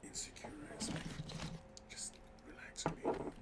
insecure as me. Just relax a bit.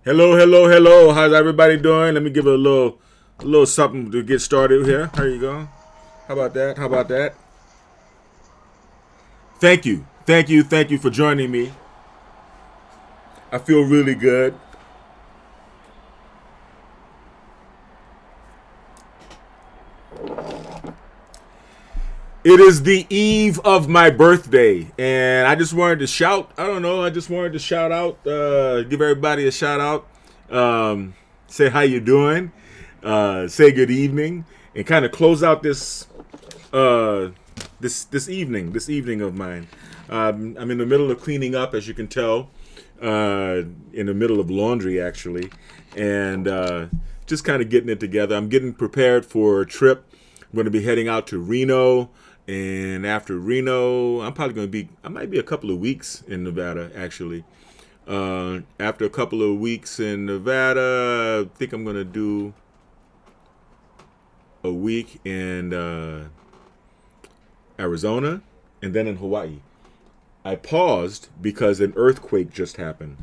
Hello, hello, hello. How's everybody doing? Let me give it a little something to get started here. There you go. How about that? How about that? Thank you, thank you, thank you for joining me. I feel really good. It is the eve of my birthday, and I just wanted to shout. I don't know. I just wanted to shout out, give everybody a shout out, say how you doing, say good evening, and kind of close out uh, this evening of mine. I'm in the middle of cleaning up, as you can tell, in the middle of laundry actually, and just kind of getting it together. I'm getting prepared for a trip. I'm going to be heading out to Reno, and after Reno, I might be a couple of weeks in Nevada actually. After a couple of weeks in Nevada, I think I'm going to do a week in Arizona, and then in Hawaii. I paused because an earthquake just happened.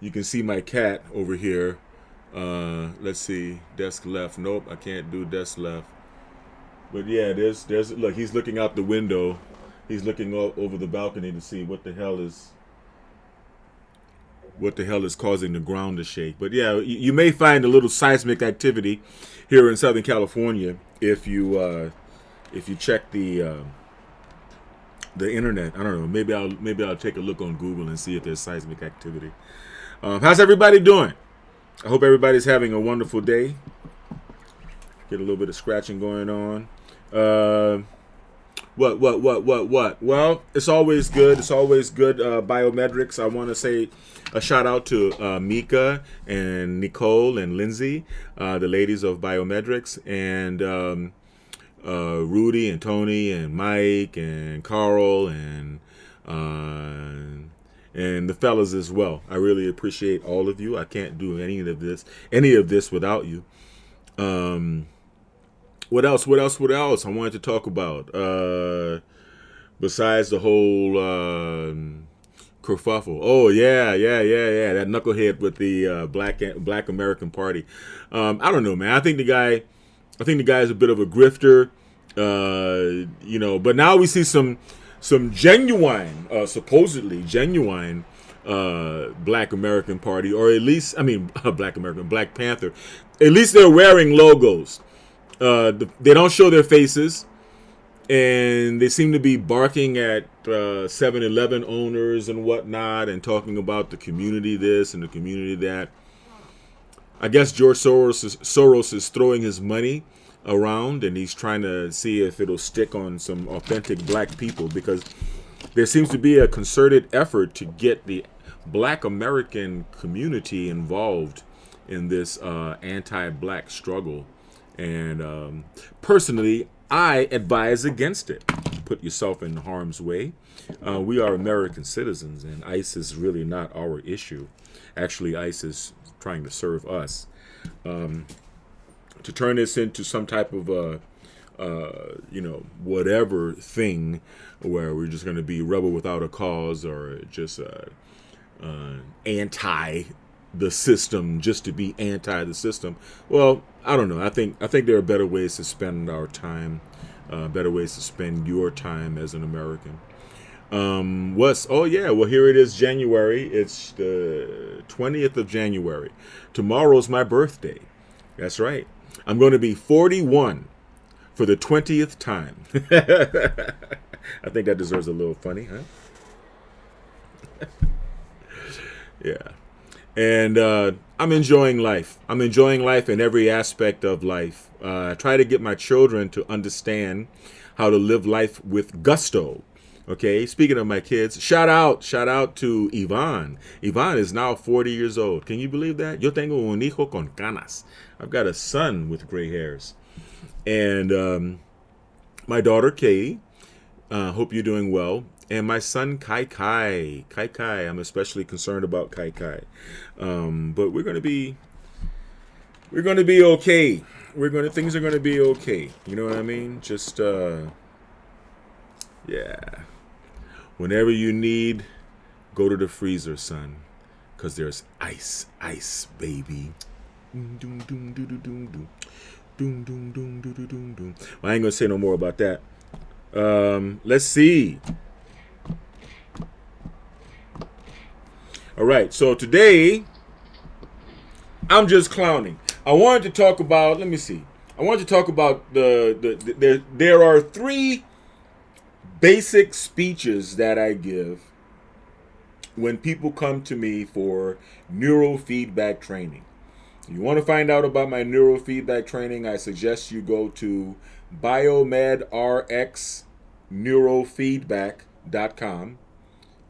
You can see my cat over here. Let's see, desk left. Nope, I can't do desk left. But yeah, there's look. He's looking out the window. He's looking over the balcony to see what the hell is causing the ground to shake. But yeah, you may find a little seismic activity here in Southern California if you check the internet. I don't know. Maybe I'll take a look on Google and see if there's seismic activity. How's everybody doing? I hope everybody's having a wonderful day. Get a little bit of scratching going on. What? Well, it's always good. It's always good. Biometrics. I want to say a shout out to Mika and Nicole and Lindsay, the ladies of Biometrics, and Rudy and Tony and Mike and Carl and the fellas as well. I really appreciate all of you. I can't do any of this without you. What else? I wanted to talk about besides the whole kerfuffle. Oh yeah. That knucklehead with the Black American Party. I don't know, man. I think the guy is a bit of a grifter. But now we see some genuine, supposedly genuine Black American Party, or at least, Black Panther. At least they're wearing logos. They don't show their faces, and they seem to be barking at 7-Eleven owners and whatnot, and talking about the community this and the community that. I guess George Soros is throwing his money around, and he's trying to see if it'll stick on some authentic black people, because there seems to be a concerted effort to get the Black American community involved in this anti-black struggle. And personally, I advise against it. Put yourself in harm's way. We are American citizens, and ICE is really not our issue. Actually, ICE is trying to serve us. To turn this into some type of whatever thing, where we're just going to be rebel without a cause, or just anti the system just to be anti the system. Well, I don't know. I think there are better ways to spend our time, better ways to spend your time as an American. Oh yeah, well, here it is, January. It's the 20th of January. Tomorrow's my birthday. That's right. I'm going to be 41 for the 20th time. I think that deserves a little funny, huh? Yeah. And I'm enjoying life. I'm enjoying life in every aspect of life. I try to get my children to understand how to live life with gusto. Okay, speaking of my kids, shout out to Ivan. Ivan is now 40 years old. Can you believe that? Yo tengo un hijo con canas. I've got a son with gray hairs. And my daughter, Kay, hope you're doing well. And my son, Kai Kai. Kai Kai, I'm especially concerned about Kai Kai. But we're gonna be okay. Things are gonna be okay. You know what I mean? Just yeah. Whenever you need, go to the freezer, son, because there's ice, ice, baby. Doom, doom, doom, doom, doom, doom. Doom, doom, doom, doom, doom, doom, doom. Well, I ain't gonna say no more about that. Let's see. All right, so today I'm just clowning. I wanted to talk about. Let me see. I wanted to talk about there are 3 basic speeches that I give when people come to me for neurofeedback training. If you want to find out about my neurofeedback training, I suggest you go to biomedrxneurofeedback.com.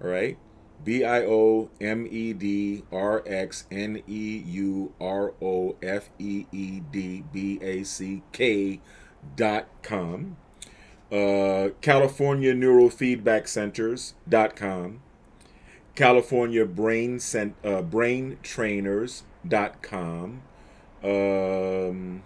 All right, BIOMEDRXNEUROFEEDBACK.com. CaliforniaNeurofeedbackCenters.com. CaliforniaBrainTrainers.com. And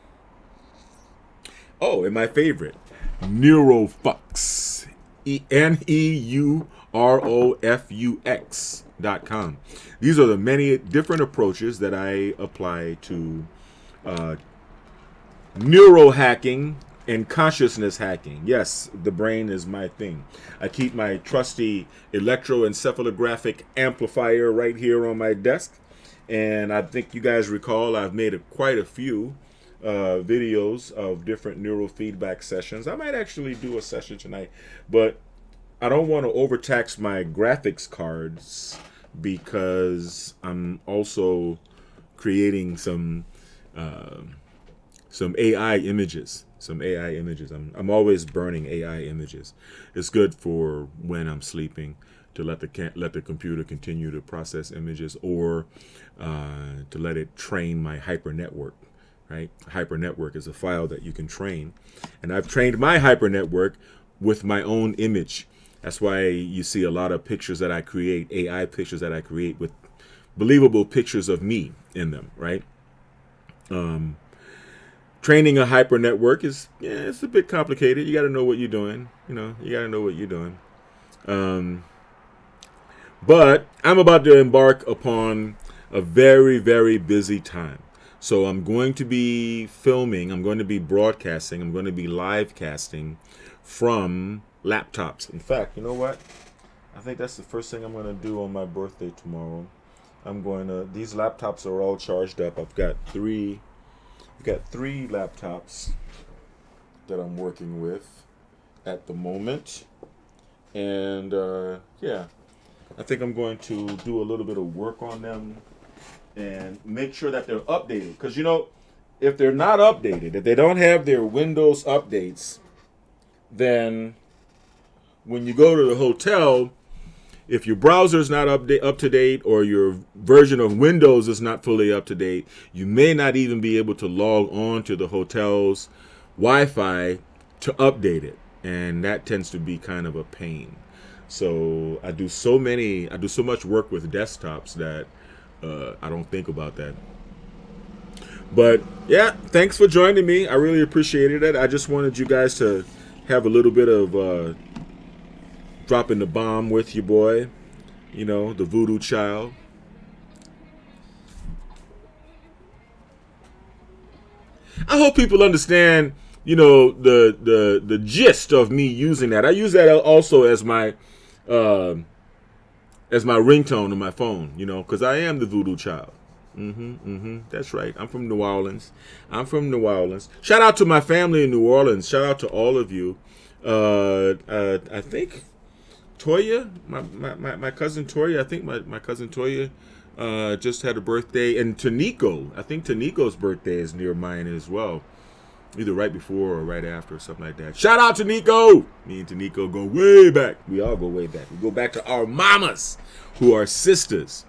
my favorite, Neurofux. NEUROFUX.com. These are the many different approaches that I apply to neurohacking and consciousness hacking. Yes, the brain is my thing. I keep my trusty electroencephalographic amplifier right here on my desk. And I think you guys recall I've made quite a few videos of different neurofeedback sessions. I might actually do a session tonight, but I don't want to overtax my graphics cards because I'm also creating some AI images. I'm always burning AI images. It's good for when I'm sleeping to let the computer continue to process images, or to let it train my hyper network. Right? Hyper network is a file that you can train, and I've trained my hyper network with my own image. That's why you see a lot of pictures that I create, AI pictures that I create with believable pictures of me in them. Right? Training a hyper network it's a bit complicated. You got to know what you're doing. But I'm about to embark upon a very, very busy time. So I'm going to be filming, I'm going to be broadcasting, I'm going to be live casting from laptops. In fact, you know what? I think that's the first thing I'm going to do on my birthday tomorrow. These laptops are all charged up. I've got three laptops that I'm working with at the moment. And I think I'm going to do a little bit of work on them and make sure that they're updated. Because, if they're not updated, if they don't have their Windows updates, then when you go to the hotel, if your browser is not up to date, or your version of Windows is not fully up to date, you may not even be able to log on to the hotel's Wi-Fi to update it. And that tends to be kind of a pain. So I do so much work with desktops that I don't think about that. But yeah, thanks for joining me. I really appreciated it. I just wanted you guys to have a little bit of dropping the bomb with your boy, the voodoo child. I hope people understand, the gist of me using that. I use that also as my ringtone on my phone, because I am the voodoo child. That's right. I'm from New Orleans. Shout out to my family in New Orleans. Shout out to all of you. I think Toya, my cousin Toya. I think my cousin Toya just had a birthday, and Taniko. I think Taniko's birthday is near mine as well. Either right before or right after, or something like that. Shout out to Nico. Me and Taniko go way back. We all go way back. We go back to our mamas, who are sisters.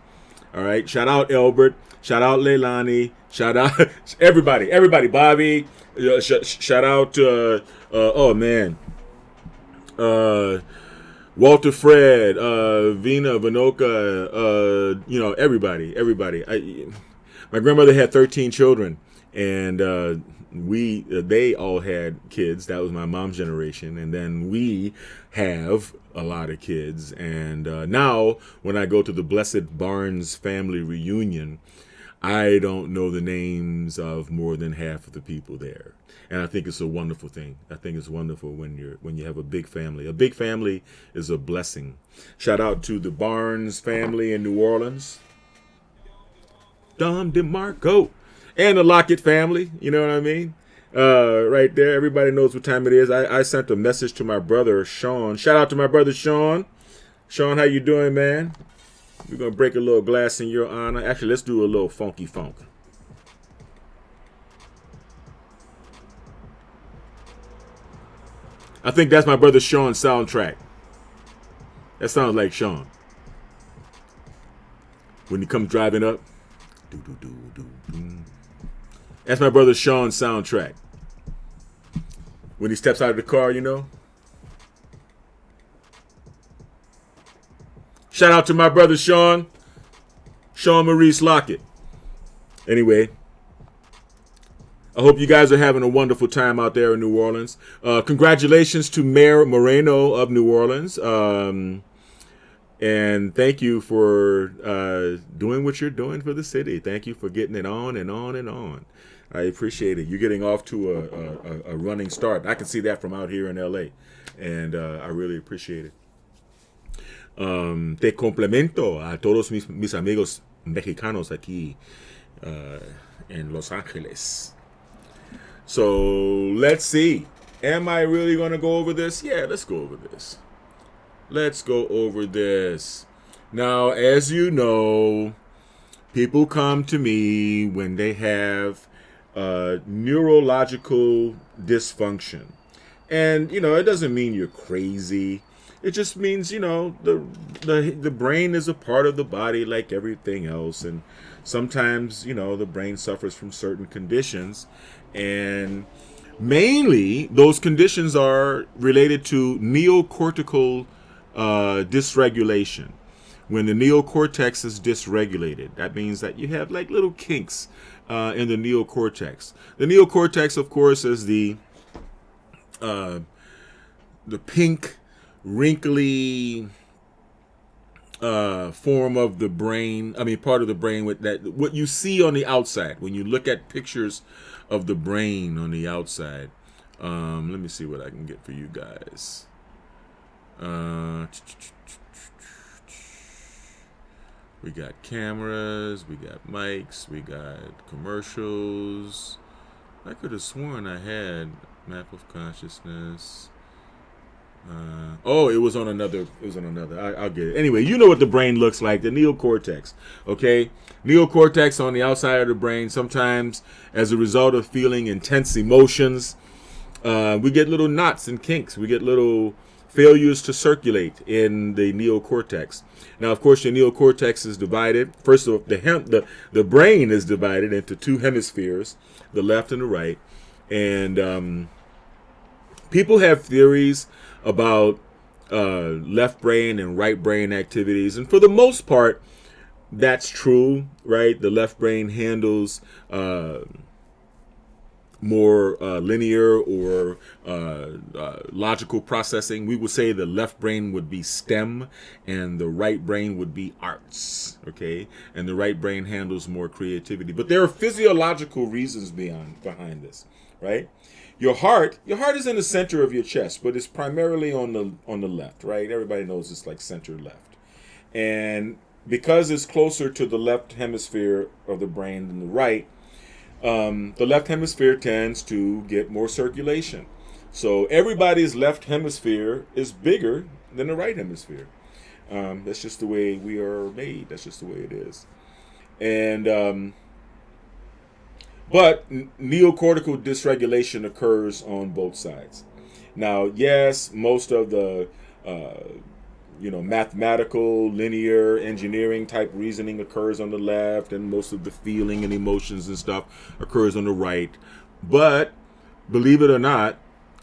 All right. Shout out Elbert. Shout out Leilani. Shout out everybody. Bobby. Shout out. Walter Fred. Vina Vinoka. Everybody. My grandmother had 13 children, and they all had kids. That was my mom's generation, and then we have a lot of kids. And now, when I go to the Blessed Barnes family reunion, I don't know the names of more than half of the people there. And I think it's a wonderful thing. I think it's wonderful when you have a big family. A big family is a blessing. Shout out to the Barnes family in New Orleans. Dom DeMarco. And the Lockett family, you know what I mean? Right there, everybody knows what time it is. I sent a message to my brother, Sean. Shout out to my brother, Sean. Sean, how you doing, man? We're going to break a little glass in your honor. Actually, let's do a little funky funk. I think that's my brother Sean's soundtrack. That sounds like Sean. When he comes driving up. That's my brother Sean's soundtrack. When he steps out of the car, you know. Shout out to my brother Sean. Sean Maurice Lockett. Anyway. I hope you guys are having a wonderful time out there in New Orleans. Congratulations to Mayor Moreno of New Orleans. And thank you for doing what you're doing for the city. Thank you for getting it on and on and on. I appreciate it. You're getting off to a running start. I can see that from out here in LA. And I really appreciate it. Te complemento a todos mis amigos mexicanos aquí en Los Angeles. So let's see. Am I really going to go over this? Yeah, let's go over this. Let's go over this. Now, as you know, people come to me when they have neurological dysfunction. And, you know, it doesn't mean you're crazy. It just means, you know, the brain is a part of the body like everything else. And sometimes, you know, the brain suffers from certain conditions. And mainly, those conditions are related to neocortical dysregulation. When the neocortex is dysregulated, that means that you have like little kinks in the neocortex. The neocortex, of course, is the pink, wrinkly form of the brain. I mean, part of the brain with that. What you see on the outside when you look at pictures of the brain on the outside. Let me see what I can get for you guys. We got cameras, we got mics, we got commercials. I could have sworn I had map of consciousness. It was on another. I'll get it. Anyway, you know what the brain looks like, the neocortex. Okay? Neocortex on the outside of the brain. Sometimes, as a result of feeling intense emotions, we get little knots and kinks. We get little failures to circulate in the neocortex. Now, of course, your neocortex is divided. First of all, the brain is divided into two hemispheres, the left and the right. And people have theories about left brain and right brain activities. And for the most part, that's true, right? The left brain handles more linear or logical processing. We would say the left brain would be STEM and the right brain would be arts, okay? And the right brain handles more creativity. But there are physiological reasons behind this, right? Your heart is in the center of your chest, but it's primarily on the left, right? Everybody knows it's like center left. And because it's closer to the left hemisphere of the brain than the right, the left hemisphere tends to get more circulation. So everybody's left hemisphere is bigger than the right hemisphere. That's just the way we are made. That's just the way it is. And but neocortical dysregulation occurs on both sides. Now, yes, most of the mathematical, linear, engineering type reasoning occurs on the left, and most of the feeling and emotions and stuff occurs on the right. But believe it or not,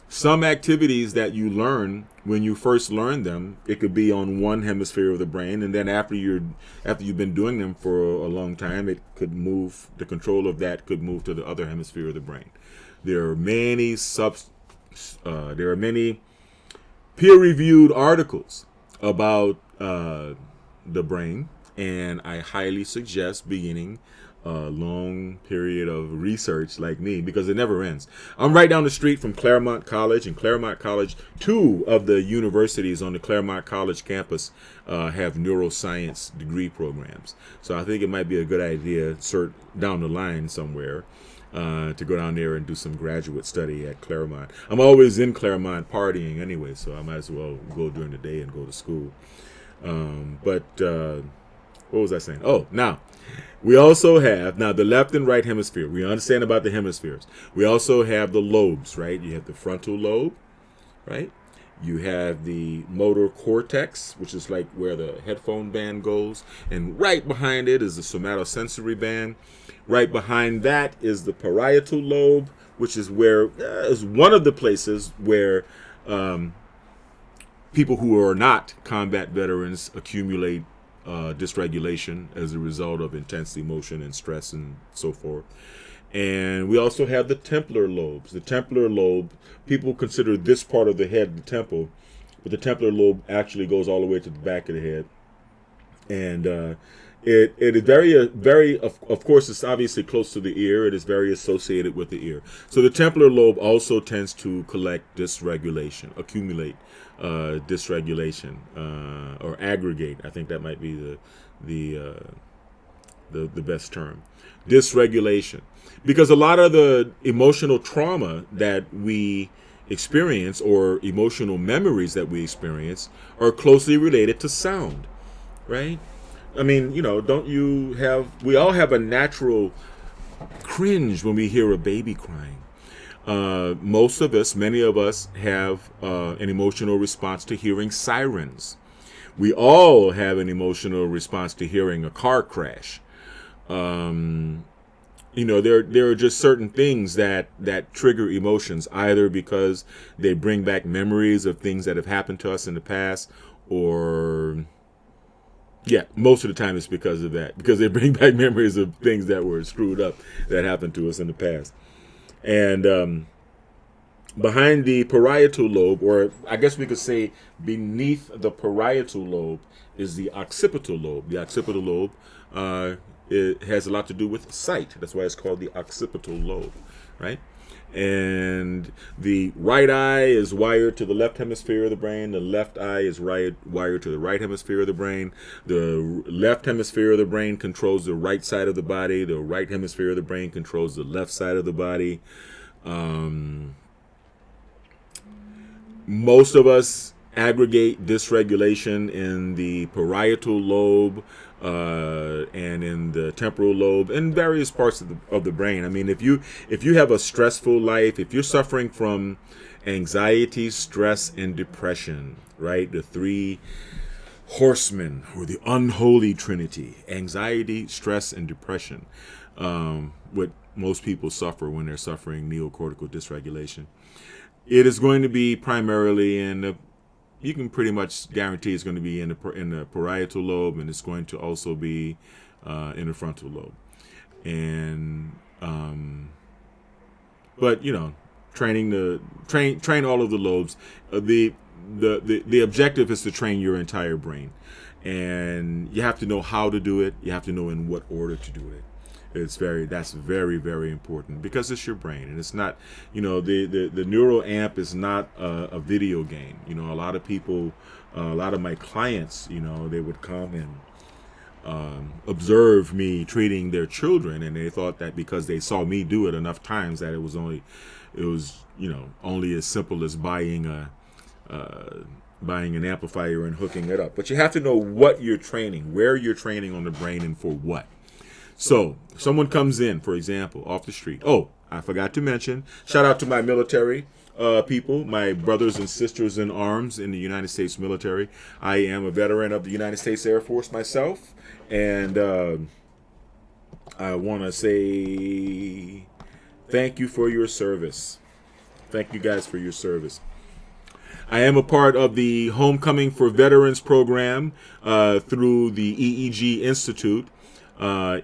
some activities that you learn when you first learn them, it could be on one hemisphere of the brain, and then after you've been doing them for a long time, it could move, the control of that could move to the other hemisphere of the brain. There are many there are many peer-reviewed articles about the brain, and I highly suggest beginning a long period of research like me, because it never ends. I'm right down the street from Claremont College, and Claremont College, 2 of the universities on the Claremont College campus have neuroscience degree programs. So I think it might be a good idea down the line somewhere to go down there and do some graduate study at Claremont. I'm always in Claremont partying anyway, so I might as well go during the day and go to school. But what was I saying? Oh, now, we also have, the left and right hemisphere. We understand about the hemispheres. We also have the lobes, right? You have the frontal lobe, right? You have the motor cortex, which is like where the headphone band goes. And right behind it is the somatosensory band. Right behind that is the parietal lobe, which is is one of the places where people who are not combat veterans accumulate dysregulation as a result of intense emotion and stress and so forth. And we also have the templar lobes. The templar lobe, people consider this part of the head the temple, but the templar lobe actually goes all the way to the back of the head. And it is very, of course, it's obviously close to the ear. It is very associated with the ear. So the templar lobe also tends to collect dysregulation, accumulate dysregulation, or aggregate. I think that might be the best term. Dysregulation, because a lot of the emotional trauma that we experience, or emotional memories that we experience, are closely related to sound, right? I mean, we all have a natural cringe when we hear a baby crying. Many of us have an emotional response to hearing sirens. We all have an emotional response to hearing a car crash. There are just certain things that trigger emotions, either because they bring back memories of things that have happened to us in the past, or most of the time it's because of that, because they bring back memories of things that were screwed up that happened to us in the past. And behind the parietal lobe, or I guess we could say beneath the parietal lobe, is the occipital lobe. The occipital lobe it has a lot to do with sight. That's why it's called the occipital lobe, right? And the right eye is wired to the left hemisphere of the brain. The left eye is wired to the right hemisphere of the brain. The left hemisphere of the brain controls the right side of the body. The right hemisphere of the brain controls the left side of the body. Most of us aggregate dysregulation in the parietal lobe and in the temporal lobe, and various parts of the brain. I mean, if you have a stressful life, if you're suffering from anxiety, stress, and depression, right? The 3 horsemen, or the unholy trinity: anxiety, stress, and depression. What most people suffer when they're suffering neocortical dysregulation. It is going to be primarily you can pretty much guarantee it's going to be in the parietal lobe, and it's going to also be in the frontal lobe. And but train all of the lobes. The objective is to train your entire brain, and you have to know how to do it. You have to know in what order to do it. That's very, very important, because it's your brain, and it's not, the neural amp is not a video game. A lot of people, a lot of my clients, they would come and observe me treating their children, and they thought that because they saw me do it enough times that it was only as simple as buying an amplifier and hooking it up. But you have to know what you're training, where you're training on the brain, and for what. So, someone comes in, for example, off the street. Oh, I forgot to mention, shout out to my military people, my brothers and sisters in arms in the United States military. I am a veteran of the United States Air Force myself, and I want to say thank you for your service. Thank you guys for your service. I am a part of the Homecoming for Veterans program through the EEG Institute. EEGinfo.com.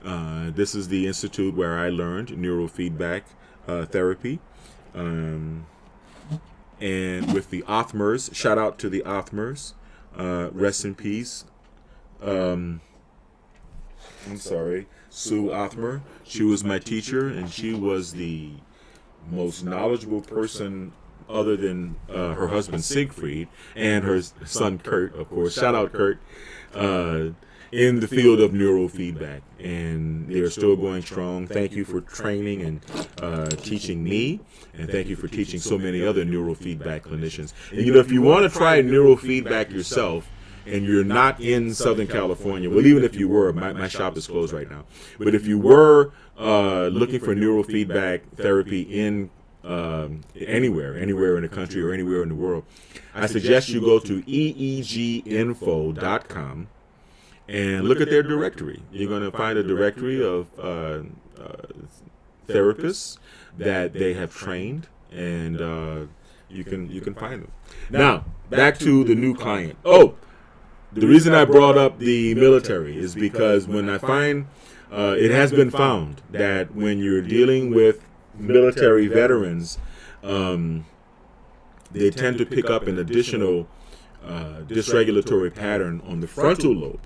This is the institute where I learned neurofeedback therapy. And with the Othmers, shout out to the Othmers. Rest in peace. I'm sorry, Sue Othmer. She was my teacher, and she was the most knowledgeable person other than her husband Siegfried and her son Kurt, of course. Shout out Kurt. In the field of neurofeedback, and they are still going strong. Thank you for training and teaching me, and thank you for teaching so many other neurofeedback clinicians. And if you want to try neurofeedback yourself, and you're not in Southern California, well, even if you were, my shop is closed right now. But if you were looking for neurofeedback therapy in anywhere in the country or anywhere in the world, I suggest you go to eeginfo.com and look at their directory. You're going to find a directory of therapists that they have trained, and you can find them. Now, back to the new client. Oh, the reason I brought up the military is because when I find it has been found that when you're dealing with military veterans, they tend to pick up an additional dysregulatory pattern on the frontal lobe.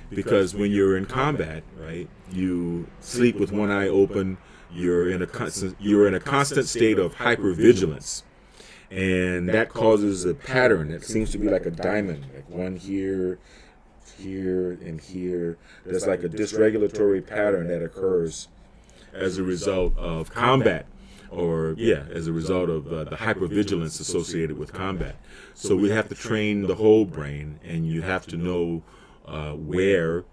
Because when you're in combat, right, you sleep with one eye open. You're in a constant state of hypervigilance, and that causes a pattern that seems to be like a diamond, like one here, and here. There's like a dysregulatory pattern that occurs as a result of combat, as a result of the hypervigilance associated with combat. So we have to train the whole brain, and you have to know where,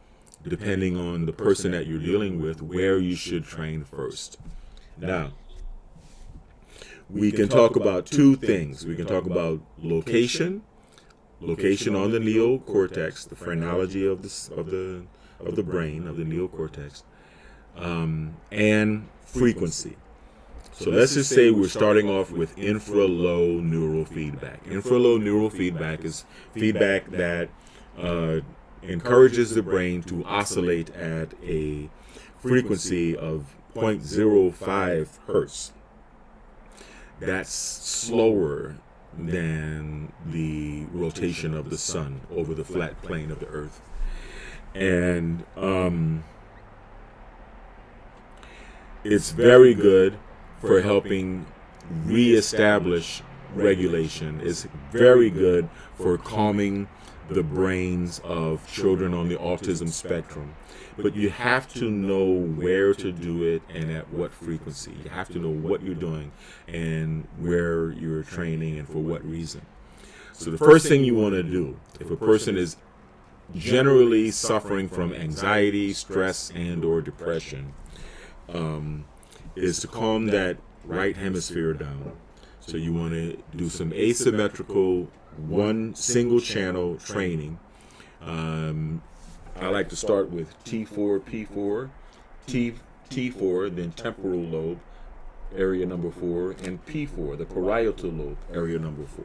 depending on the person that you're dealing with, where you should train first. Now, we can talk about two things. We can talk about location on the neocortex, the phrenology of the brain, of the neocortex, and frequency. So let's just say we're starting off with infralow neurofeedback. Infralow neurofeedback is feedback that encourages the brain to oscillate at a frequency of 0.05 hertz. That's slower than the rotation of the sun over the flat plane of the earth. And it's very good for helping reestablish regulation. It's very good for calming the brains of children on the autism spectrum. But you have to know where to do it and at what frequency. You have to know what you're doing and where you're training and for what reason. So the first thing you want to do, if a person is generally suffering from anxiety, stress, and or depression, is to calm that right hemisphere down. So you want to do some asymmetrical, one single channel training. I like to start with T4, P4, T4, then temporal lobe, area number 4, and P4, the parietal lobe, area number 4.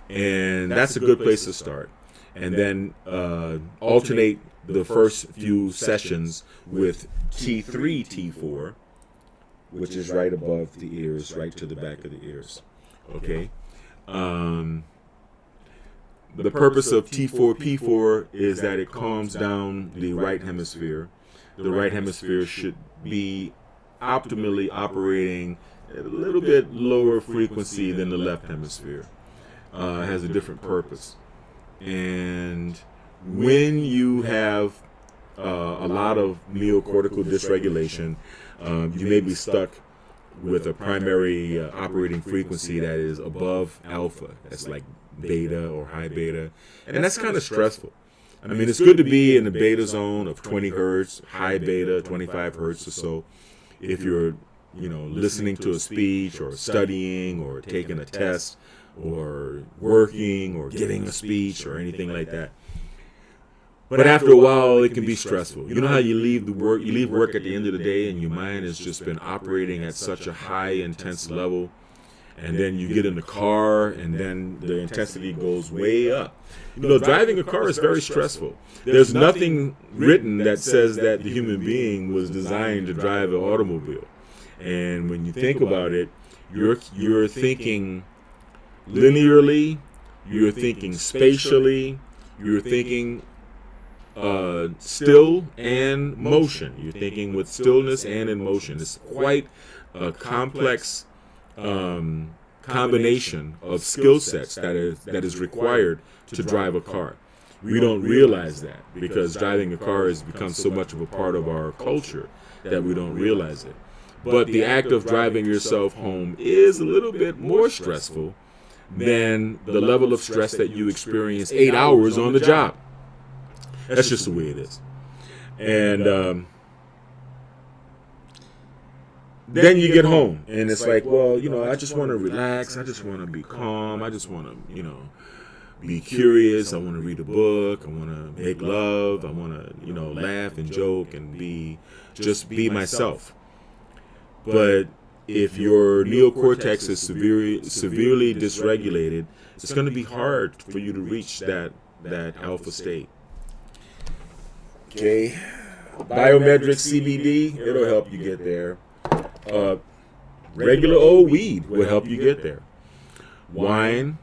And that's a good place to start. And then alternate the first few sessions with T3, T4, which is right above the ears, right to the back of the ears. Okay? The purpose of T4, P4 is that it calms down the right hemisphere. The right hemisphere should be optimally operating at a little bit lower frequency than the left hemisphere. It has a different purpose. And when you have a lot of neocortical dysregulation, you may be stuck with a primary operating frequency that is above alpha. That's like beta or high beta. And that's kind of stressful. I mean, it's good to be in the beta zone of 20 hertz, high beta, 25 hertz or so. If you're, listening to a speech or studying or taking a test or working or giving a speech or anything like that. But after a while, it can be stressful. You know how you leave work at the end of the day and your mind has just been operating at such a high, intense level, and then you get in the car, and then the intensity goes way up. Driving a car is very stressful. There's nothing written that says that the human being was designed to drive an automobile. And when you think about it, you're thinking linearly, you're thinking spatially, you're thinking still and motion. You're thinking with stillness and in motion. It's quite a complex combination of skill sets that is required to drive a car. We don't realize that because driving a car has become so much of a part of our culture that we don't realize it. But the act of driving yourself home is a little bit more stressful than the level of stress that you experience 8 hours on the job. That's just the way it is. And then you get home, and it's like, well, I just want to relax. I just want to be calm. I just want to, be curious. I want to read a book. I want to make love. I want to, laugh and joke and be myself. But if your neocortex is severely dysregulated, it's going to be hard for you to reach that alpha state. Okay, Biometric CBD, it'll help you get there. Regular old weed will help you get there. Wine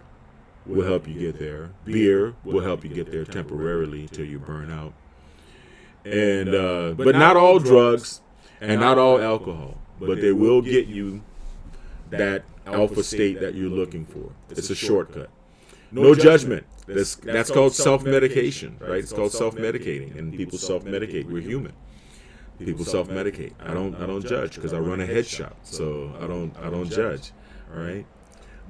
will help you get there. Beer will help you get there temporarily till you burn out. And but not all drugs and not all alcohol, but they will get you that alpha state that you're looking for. It's a shortcut. No judgment. That's called self-medication, right? It's called self-medicating, and people self-medicate. We're human. People self-medicate. I don't judge because I run a head shop, so I don't judge. All right,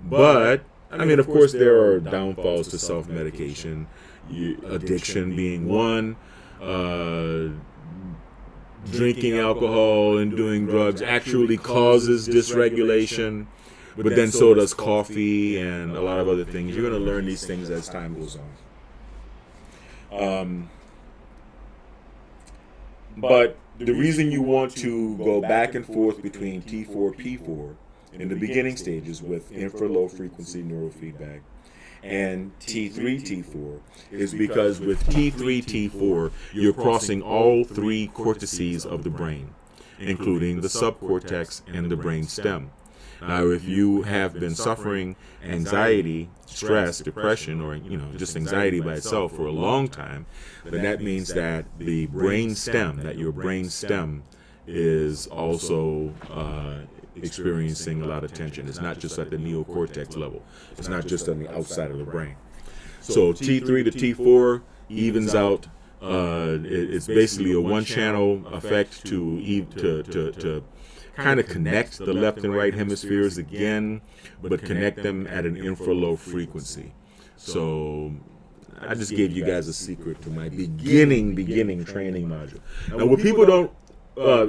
but I mean, of course, there are downfalls to self-medication. Addiction being one. Drinking alcohol and doing drugs actually causes dysregulation, but then so does coffee and a lot of other things. You're going to learn these things as time goes on. But the reason you want to go back and forth between T4, P4 in the beginning stages with infra-low frequency neurofeedback and T3, T4 is because with T3, T4, you're crossing all three cortices of the brain, including the subcortex and the brain stem. Now, if you have been suffering anxiety, stress, depression, or just anxiety by itself for a long time, then that means that the brain stem, your brain stem is also experiencing a lot of tension. It's not just at the neocortex level. It's not just on the outside of the brain. So T3 to T4 evens out. It's basically a one-channel effect to kind of connect the left and right hemispheres again, but connect them at an infra-low frequency. So I just gave you guys a secret to my beginning training module. Now, what people don't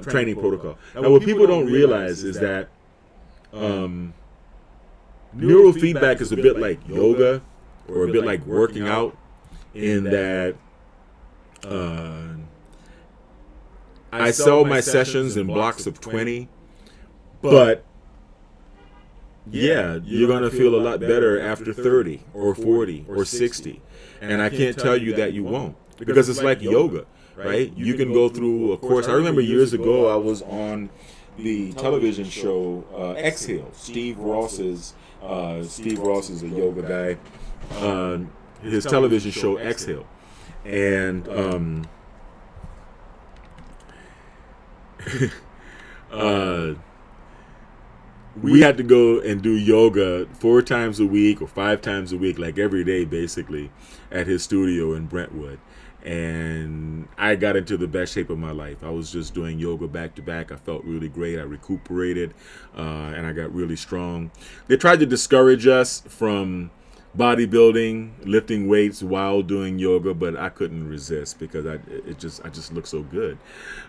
training protocol. Now, what people don't realize is that neurofeedback is a bit like yoga or a bit like working out, in that I sell my sessions in blocks of 20, but yeah, you're going to feel a lot better after 30 or 40 or 60. And I can't tell you that you won't, because it's like yoga, right? You can go through a course. I remember years ago I was on the television show Exhale. Steve Ross is a yoga guy. His television show Exhale. And we had to go and do yoga 4 times a week or 5 times a week, like every day basically, at his studio in Brentwood. And I got into the best shape of my life. I was just doing yoga back to back. I felt really great. I recuperated, and I got really strong. They tried to discourage us from bodybuilding, lifting weights while doing yoga, but I couldn't resist because I just look so good.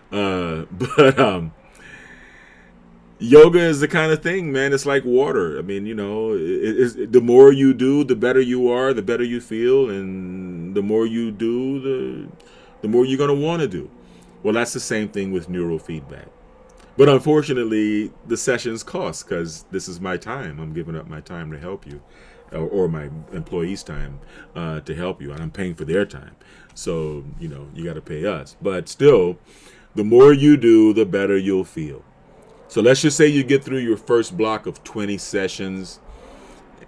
But yoga is the kind of thing, man. It's like water. I mean, the more you do, the better you are, the better you feel, and the more you do, the more you're going to want to do. Well, that's the same thing with neurofeedback. But unfortunately, the sessions cost because this is my time. I'm giving up my time to help you, or my employees' time to help you, and I'm paying for their time. So you got to pay us. But still, the more you do, the better you'll feel. So let's just say you get through your first block of 20 sessions,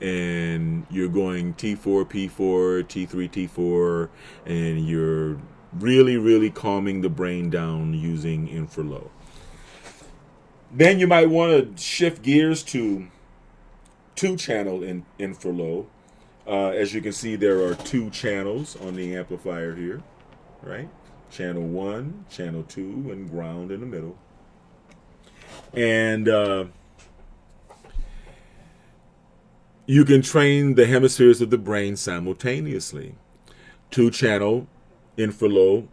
and you're going T4, P4, T3, T4, and you're really, really calming the brain down using infralow. Then you might want to shift gears to two-channel infralow. As you can see, there are two channels on the amplifier here, right? Channel 1, channel 2, and ground in the middle. And you can train the hemispheres of the brain simultaneously. Two-channel two-channel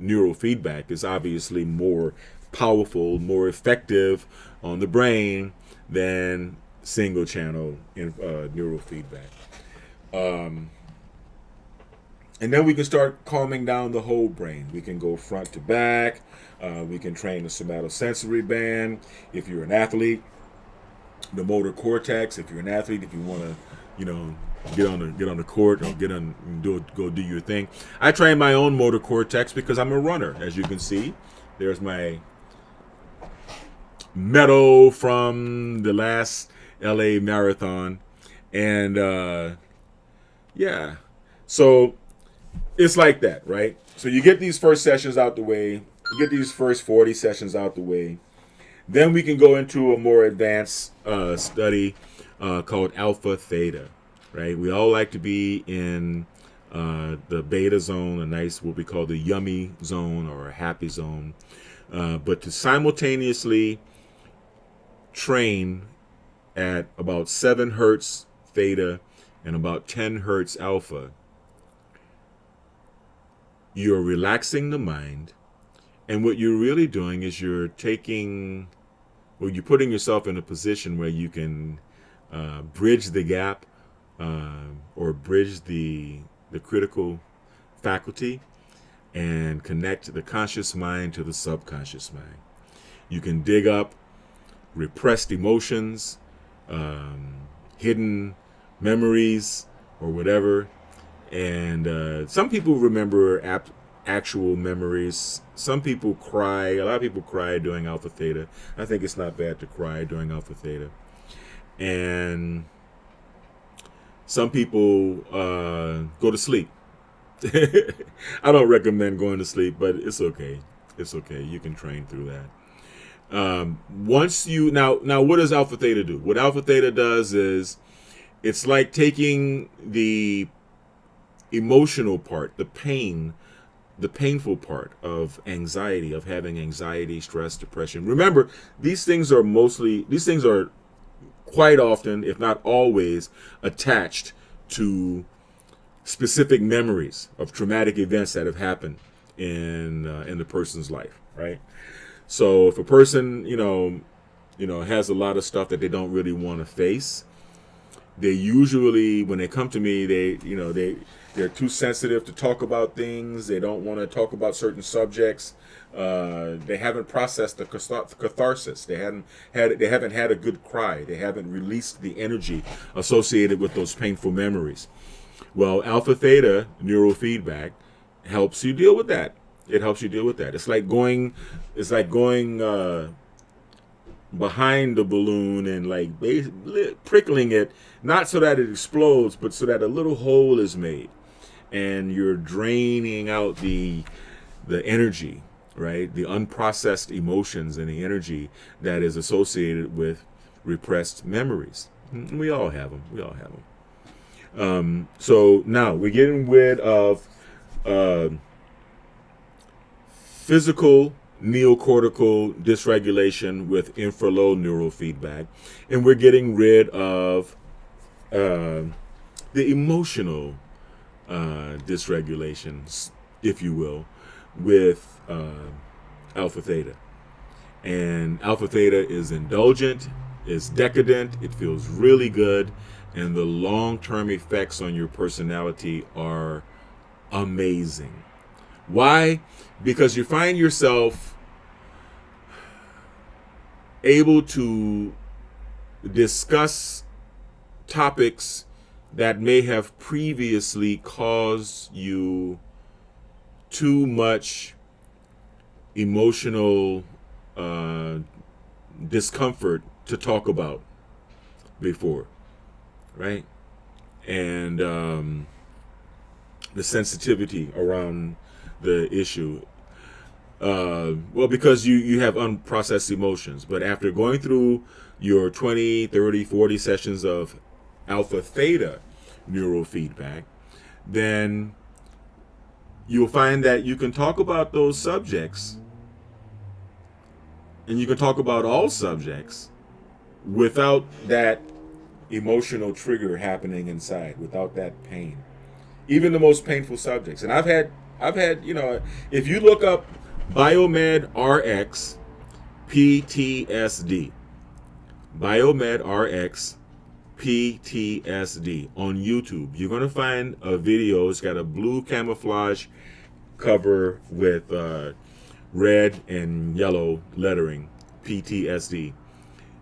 neurofeedback is obviously more powerful, more effective on the brain than single-channel neurofeedback. And then we can start calming down the whole brain. We can go front to back. We can train the somatosensory band. If you're an athlete, the motor cortex. If you're an athlete, if you want to, get on the court or go do your thing. I train my own motor cortex because I'm a runner. As you can see, there's my medal from the last LA marathon, and so it's like that, right? So you get these first sessions out the way, you get these first 40 sessions out the way, then we can go into a more advanced study called alpha theta, right? We all like to be in the beta zone, a nice, what we call the yummy zone or a happy zone, but to simultaneously train at about 7 hertz theta and about 10 hertz alpha, you're relaxing the mind, and what you're really doing is you're putting yourself in a position where you can bridge the gap or bridge the critical faculty and connect the conscious mind to the subconscious mind. You can dig up repressed emotions, hidden memories, or whatever. And some people remember actual memories. Some people cry. A lot of people cry during alpha theta. I think it's not bad to cry during alpha theta. And some people go to sleep. I don't recommend going to sleep, but it's okay. It's okay. You can train through that. Once you now, what does alpha theta do? What alpha theta does is it's like taking the emotional part, the painful part of anxiety, of having anxiety, stress, depression. Remember, these things are quite often, if not always, attached to specific memories of traumatic events that have happened in the person's life, right? So if a person, has a lot of stuff that they don't really want to face, they usually, when they come to me, they're too sensitive to talk about things. They don't want to talk about certain subjects. They haven't processed the catharsis. They haven't had a good cry. They haven't released the energy associated with those painful memories. Well, alpha theta neurofeedback helps you deal with that. It helps you deal with that. It's like going behind the balloon and prickling it, not so that it explodes, but so that a little hole is made, and you're draining out the energy, right? The unprocessed emotions and the energy that is associated with repressed memories. We all have them. So now we're getting rid of physical neocortical dysregulation with infralow neurofeedback, and we're getting rid of the emotional dysregulations, if you will, with alpha theta. And alpha theta is indulgent, is decadent, it feels really good, and the long-term effects on your personality are amazing. Why? Because you find yourself able to discuss topics that may have previously caused you too much emotional discomfort to talk about before, right? And the sensitivity around the issue. Well, because you have unprocessed emotions. But after going through your 20, 30, 40 sessions of alpha theta neurofeedback, then you'll find that you can talk about those subjects, and you can talk about all subjects without that emotional trigger happening inside, without that pain. Even the most painful subjects. And I've had, if you look up Biomed RX PTSD, Biomed RX PTSD on YouTube, you're going to find a video. It's got a blue camouflage cover with red and yellow lettering, PTSD.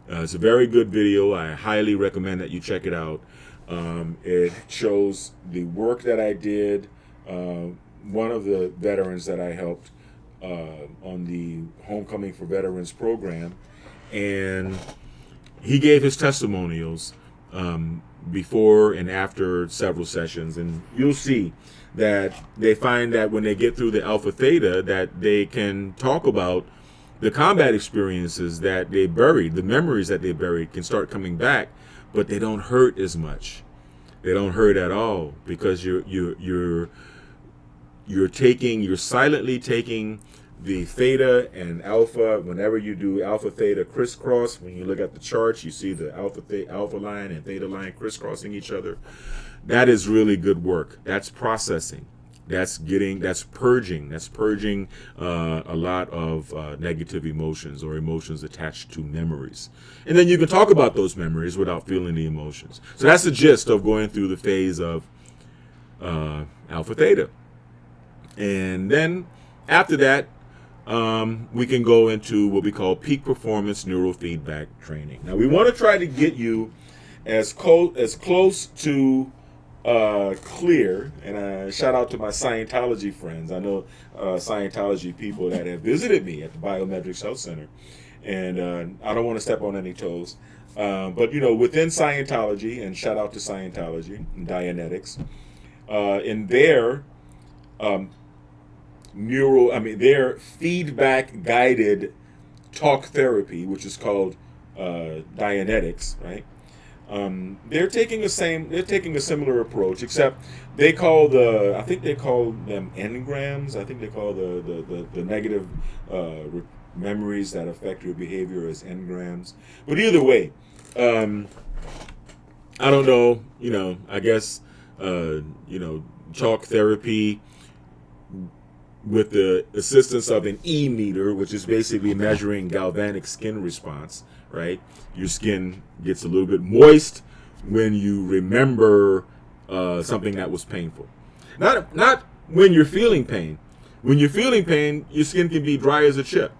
It's a very good video. I highly recommend that you check it out. It shows the work that I did. One of the veterans that I helped on the Homecoming for Veterans program, and he gave his testimonials before and after several sessions, and you'll see that they find that when they get through the alpha theta, that they can talk about the combat experiences that they buried, the memories that they buried can start coming back, but they don't hurt as much. They don't hurt at all, because you're silently taking the theta and alpha. Whenever you do alpha theta crisscross, when you look at the charts, you see the alpha line and theta line crisscrossing each other. That is really good work. That's processing. That's purging a lot of negative emotions, or emotions attached to memories. And then you can talk about those memories without feeling the emotions. So that's the gist of going through the phase of alpha theta. And then after that, we can go into what we call peak performance neurofeedback training. Now, we want to try to get you as close to clear, and shout out to my Scientology friends. I know Scientology people that have visited me at the Biometrics Health Center, and I don't want to step on any toes, but within Scientology, and shout out to Scientology and Dianetics, in their their feedback guided talk therapy, which is called Dianetics, right? They're taking a similar approach, except they call I think they call them engrams. I think they call the negative memories that affect your behavior as engrams. But either way, I don't know. I guess talk therapy with the assistance of an E-meter, which is basically measuring galvanic skin response, right? Your skin gets a little bit moist when you remember something that was painful. Not when you're feeling pain. When you're feeling pain, your skin can be dry as a chip.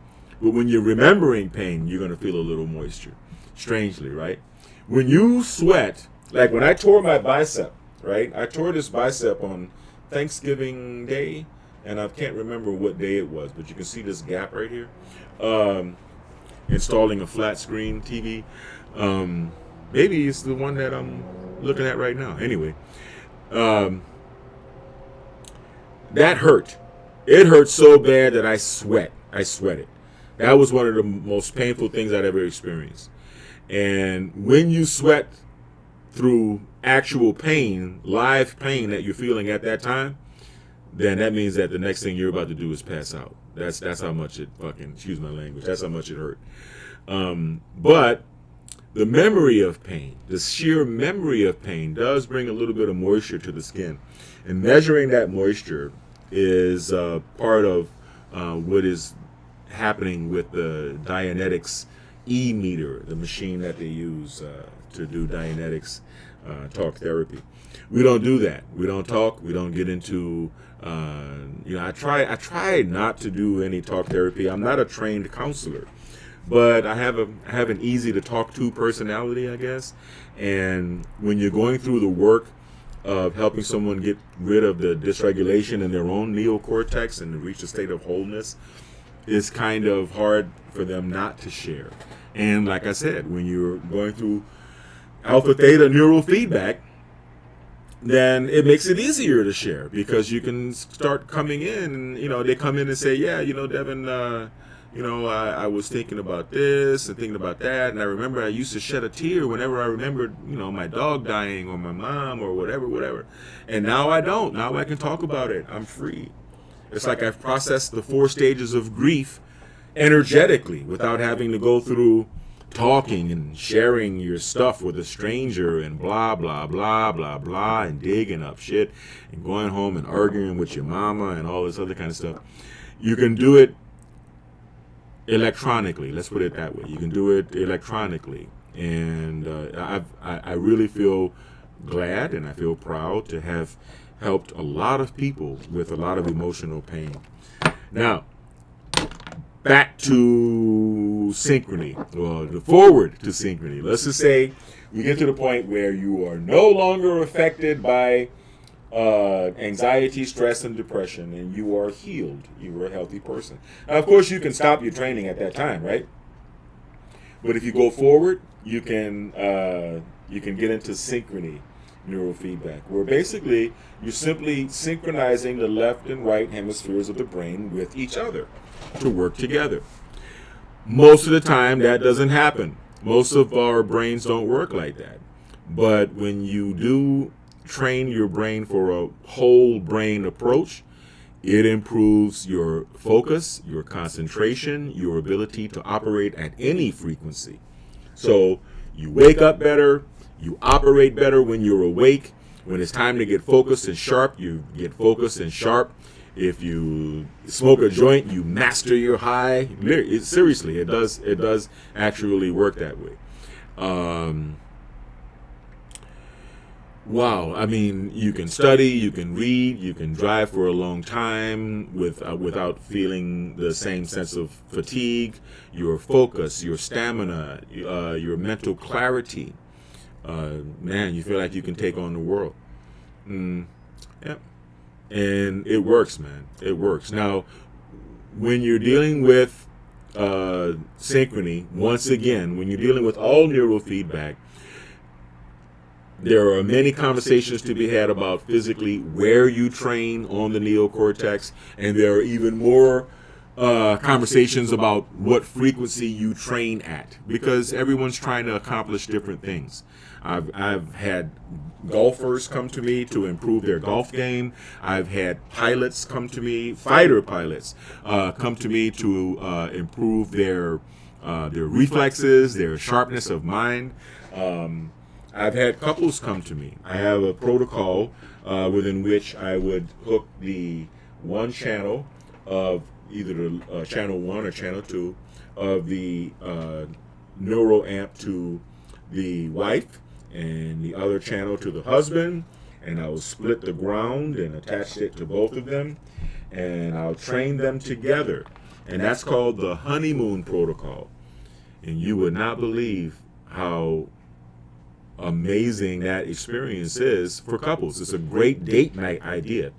But when you're remembering pain, you're going to feel a little moisture. Strangely, right? When you sweat, like when I tore my bicep, right? I tore this bicep on Thanksgiving Day, and I can't remember what day it was, but you can see this gap right here. Installing a flat screen TV. Maybe it's the one that I'm looking at right now. Anyway, that hurt. It hurt so bad that I sweated. That was one of the most painful things I'd ever experienced. And when you sweat through actual pain, live pain that you're feeling at that time, then that means that the next thing you're about to do is pass out. That's how much it fucking, excuse my language, that's how much it hurt. But the memory of pain, the sheer memory of pain, does bring a little bit of moisture to the skin. And measuring that moisture is part of what is happening with the Dianetics E-meter, the machine that they use to do Dianetics talk therapy. We don't do that. We don't talk. We don't get into I try not to do any talk therapy. I'm not a trained counselor, but I have an easy to talk to personality, I guess. And when you're going through the work of helping someone get rid of the dysregulation in their own neocortex and to reach a state of wholeness, it's kind of hard for them not to share. And like I said, when you're going through alpha theta neural feedback, then it makes it easier to share because you can start coming in and, they come in and say, yeah, Devin, I was thinking about this and thinking about that. And I remember I used to shed a tear whenever I remembered, my dog dying or my mom or whatever. And now I don't. Now I can talk about it. I'm free. It's like I've processed the 4 stages of grief energetically without having to go through talking and sharing your stuff with a stranger and blah, blah, blah, blah, blah, and digging up shit and going home and arguing with your mama and all this other kind of stuff. You can do it electronically. Let's put it that way. You can do it electronically. And I really feel glad and I feel proud to have helped a lot of people with a lot of emotional pain. Now, back to synchrony, or the forward to synchrony. Let's just say you get to the point where you are no longer affected by anxiety, stress, and depression, and you are healed. You are a healthy person. Now, of course, you can stop your training at that time, right? But if you go forward, you can get into synchrony neurofeedback, where basically you're simply synchronizing the left and right hemispheres of the brain with each other to work together. Most of the time that doesn't happen. Most of our brains don't work like that. But when you do train your brain for a whole brain approach, it improves your focus, your concentration, your ability to operate at any frequency. So you wake up better, you operate better when you're awake. When it's time to get focused and sharp, you get focused and sharp. If you smoke a joint, you master your high. Seriously, it does actually work that way. Wow, I mean, you can study, you can read, you can drive for a long time without feeling the same sense of fatigue. Your focus, your stamina, your mental clarity. Man, you feel like you can take on the world. Yep. And it works, man. It works. Now, when you're dealing with synchrony, once again, when you're dealing with all neurofeedback, there are many conversations to be had about physically where you train on the neocortex, and there are even more conversations about what frequency you train at, because everyone's trying to accomplish different things. I've had golfers come to me to improve their golf game. I've had pilots come to me, fighter pilots, come to me to improve their reflexes, their sharpness of mind. I've had couples come to me. I have a protocol within which I would hook the one channel of either the channel 1 or channel 2 of the neural amp to the wife and the other channel to the husband, and I will split the ground and attach it to both of them, and I'll train them together, and that's called the honeymoon protocol. And you would not believe how amazing that experience is for couples. It's a great date night idea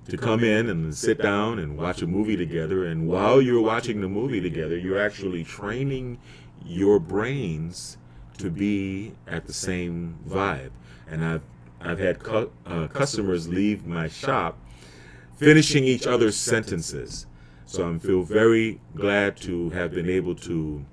to come in and sit down and watch a movie together, and while you're watching the movie together, you're actually training your brains to be at the same vibe. And I've had customers leave my shop finishing each other's sentences. So I feel very glad to have been able to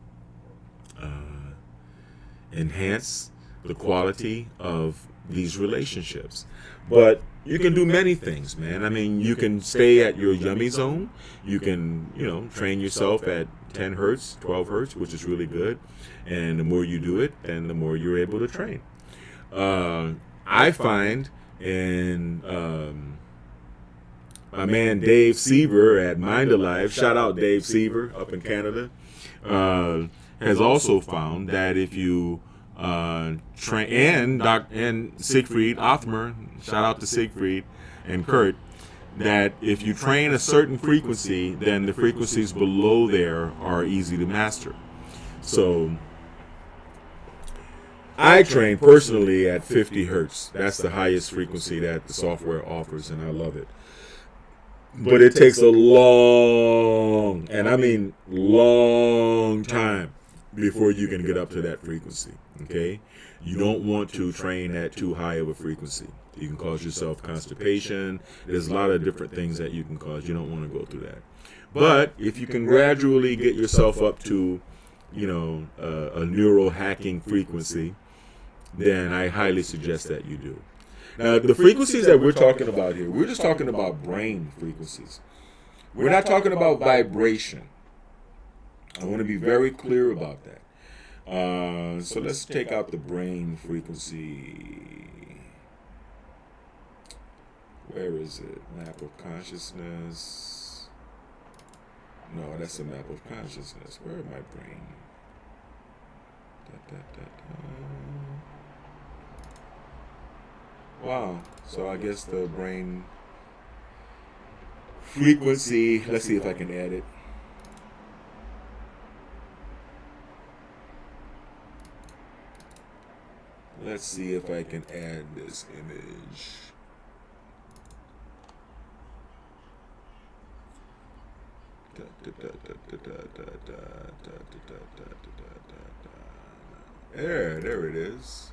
enhance the quality of these relationships. But you can do many things, man. I mean, you can stay at your yummy zone. You can, train yourself at 10 hertz, 12 hertz, which is really good. And the more you do it, then the more you're able to train. I find in my man Dave Seaver at Mind Alive, shout out Dave Seaver up in Canada, has also found that if you train, and Siegfried Othmer, shout out to Siegfried and Kurt, that if you train a certain frequency, then the frequencies below there are easy to master. So I train personally at 50 hertz. That's the highest frequency that the software offers, and I love it. But it takes a long, and I mean long time before you can get up to that frequency, okay? You don't want to train at too high of a frequency. You can cause yourself constipation. There's a lot of different things that you can cause. You don't want to go through that. But if you can gradually get yourself up to, a neural hacking frequency, then I highly suggest that you do. Now, the frequencies that we're talking about here, we're just talking about brain frequencies. We're not talking about vibration. I want to be very clear about that. So let's take out the brain frequency. Where is it? Map of consciousness. No, that's a map of consciousness. Where is my brain? Wow. So I guess the brain frequency, let's see if I can add it. Let's see if I can add this image. There it is.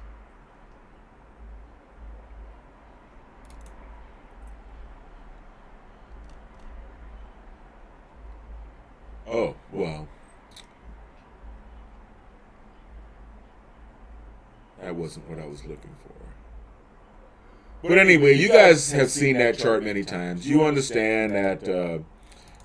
Oh, wow. That wasn't what I was looking for. But anyway, you guys have seen that chart many times. You understand that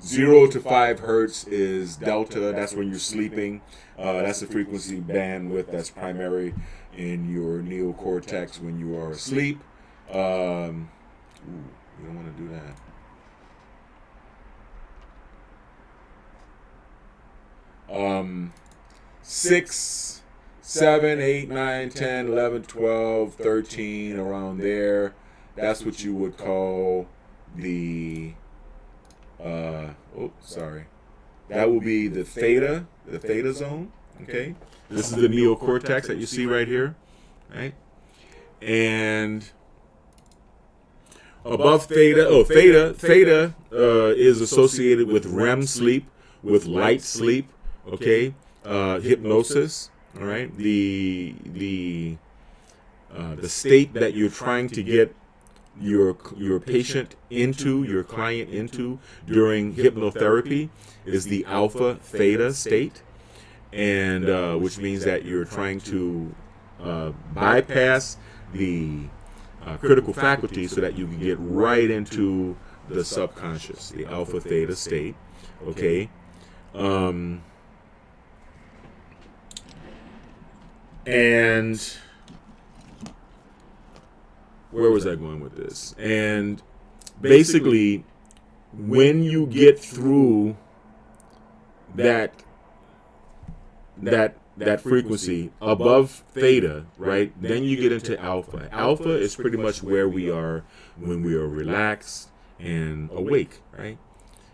0 to 5 hertz is delta. That's when you're sleeping. That's the frequency bandwidth that's primary in your neocortex when you are asleep. You don't want to do that. 6, 7, 8, 9, 10, 11, 12, 13, around there. That's what you would call the, that will be the theta zone, okay? This is the neocortex that you see right here, right? And above theta is associated with REM sleep, with light sleep, okay? Hypnosis, all right? The state that you're trying to get your patient into, your client into during hypnotherapy is the alpha theta state, and which means that you're trying to bypass the critical faculty so that you can get right into the subconscious, the alpha theta state, okay? And where was I going with this? And basically, when you get through that frequency above theta, right, then you get into alpha. Alpha is pretty much where we are when we are relaxed and awake, right?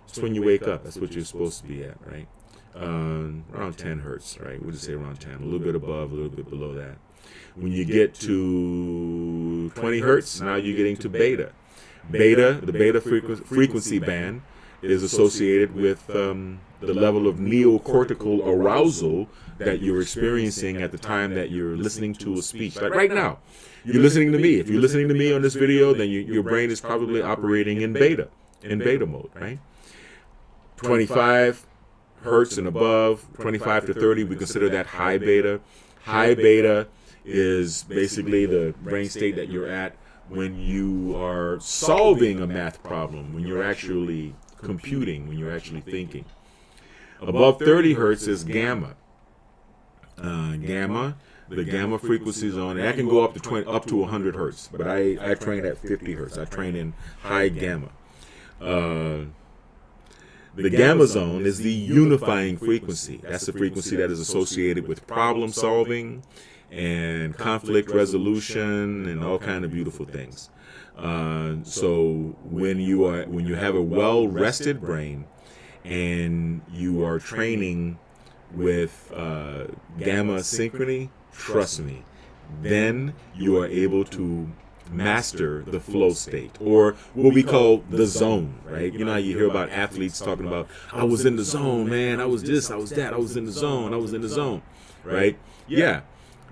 It's when you wake up. That's what you're supposed to be at, right? Around 10 hertz, right? We'll just say around 10, a little bit above, a little bit below that. When you get to 20 hertz, now you're getting to beta. The beta frequency band is associated with the level of neocortical arousal that you're experiencing at the time that you're listening to a speech. Like right now, you're listening to me. If you're listening to me on this video, then your brain is probably operating in beta mode, right? 25 hertz and above, 25 to 30, we consider that high beta. High beta is basically the brain state that you're at when you are solving a math problem, when you're actually computing, when you're actually thinking. Above 30 hertz is gamma. The gamma frequency zone, and that can go up to 100 hertz, but I train at 50 hertz. I train in high gamma. The gamma zone is the unifying frequency. That's the frequency that is associated with problem solving and conflict resolution and all kind of beautiful things. So when you have a well-rested brain and you are training with gamma synchrony, trust me, then you are able to master the flow state, or what we call the zone, right? You know how you hear about athletes talking about, I was in the zone, man, I was this, I was that, I was in the zone, I was in the zone, right? Yeah,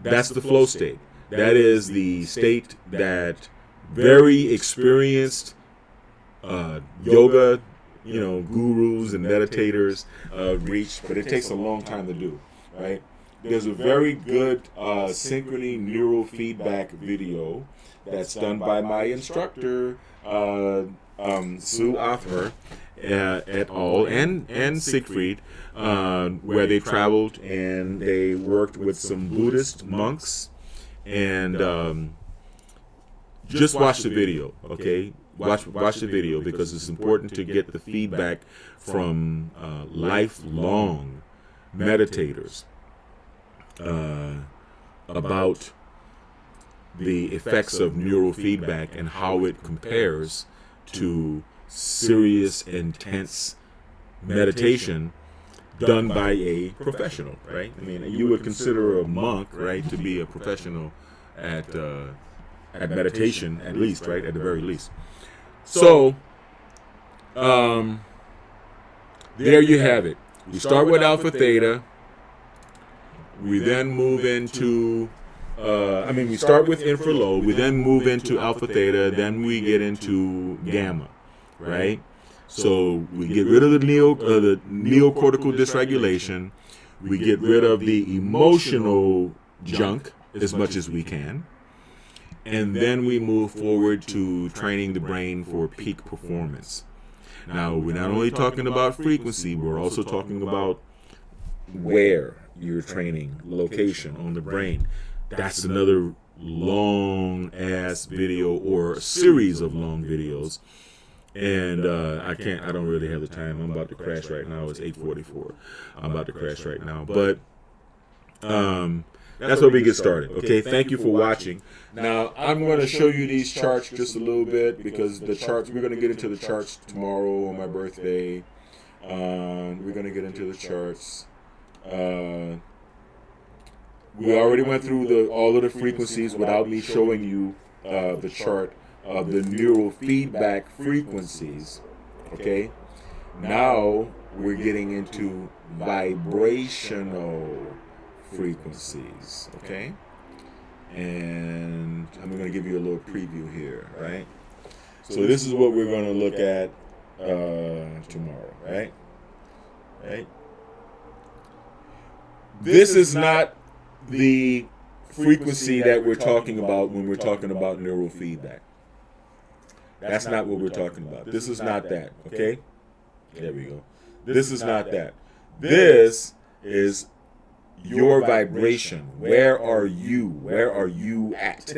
that's the flow state. That is the state that very experienced yoga, gurus and meditators reach, but it takes a long time to do, right? There's a very good synchrony neurofeedback video that's done by my instructor, Sue Othmer et al. and Siegfried, where they traveled and they worked with some Buddhist monks, and just watch the video, okay? Watch the video, because it's important to get the feedback from lifelong meditators about the effects of neurofeedback and how it compares to serious, intense meditation done by a professional, right? I mean, you would consider a monk, right, to be a professional at meditation, at least, right, at the very least. So, there you have it. We start with alpha theta. We then move into, we start with infralow. We then move into alpha theta. Then we get into gamma, right? So we get rid of the neocortical dysregulation. We get rid of the emotional junk as much as we can. And then we move forward to training the brain for peak performance. Now, we're not only talking about frequency, we're also talking about where you're training, location on the brain. That's another long-ass video, or a series of long videos. And I don't really have the time. I'm about to crash right now. It's 8:44. I'm about to crash right now. But that's where we get started. Okay, thank you for watching. Now, I'm going to show you these charts just a little bit, because the charts, we're going to get into the charts tomorrow on my birthday. We're going to get into the charts. We already went through all of the frequencies without me showing you the chart of the neurofeedback frequencies. Okay, now we're getting into vibrational frequencies. Okay, and I'm going to give you a little preview here, right? So this is what we're going to look at tomorrow, right? This is not the frequency that we're talking about when we're talking about neurofeedback. That's not what we're talking about. This is not that, okay? There we go. This is not that. This is your vibration. Where are you? Where are you at?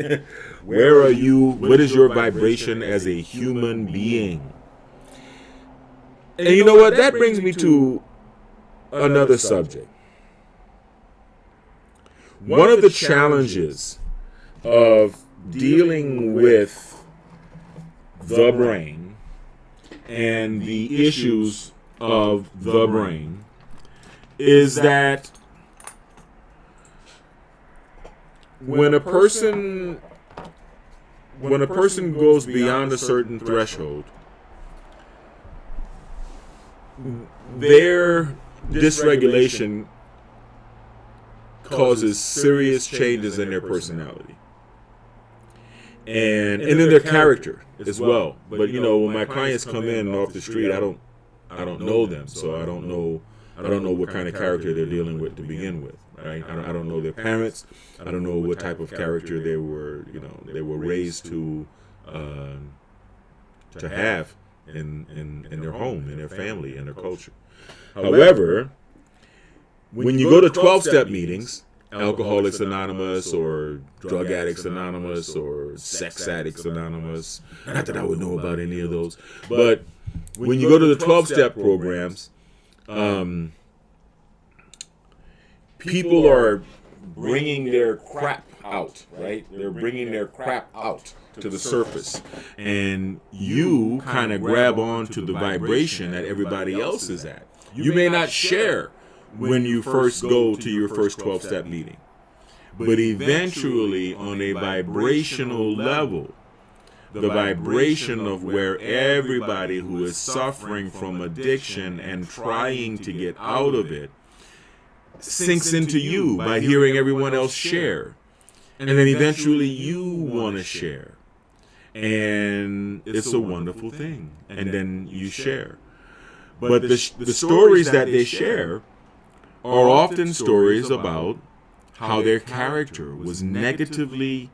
Where are you? What is your vibration as a human being? And you know what? That brings me to another subject. One of the challenges of dealing with the brain and the issues of the brain is that when a person goes beyond a certain threshold, their dysregulation causes serious changes in their personality and in their character as well. But when my clients come in off the street, I don't know them, so I don't know what kind of character they're dealing with to begin with, right? I don't know their parents. I don't know what type of character they were raised to have in their home, in their family, in their culture. However, when you go to 12-step meetings, Alcoholics Anonymous or Drug Addicts Anonymous or Sex Addicts Anonymous, not that I would know about any of those, but when you go to the 12-step programs, people are bringing their crap out, right? They're bringing their crap out to the surface. And you kind of grab on to the vibration that everybody else is at. You may not share when you first go to your first 12-step meeting. But eventually, on a vibrational level, the vibration of where everybody who is suffering from addiction and trying to get out of it sinks into you by hearing everyone else share. And then eventually you want to share. And it's a wonderful thing. And then you share. But the stories that they share are often stories about how their character was negatively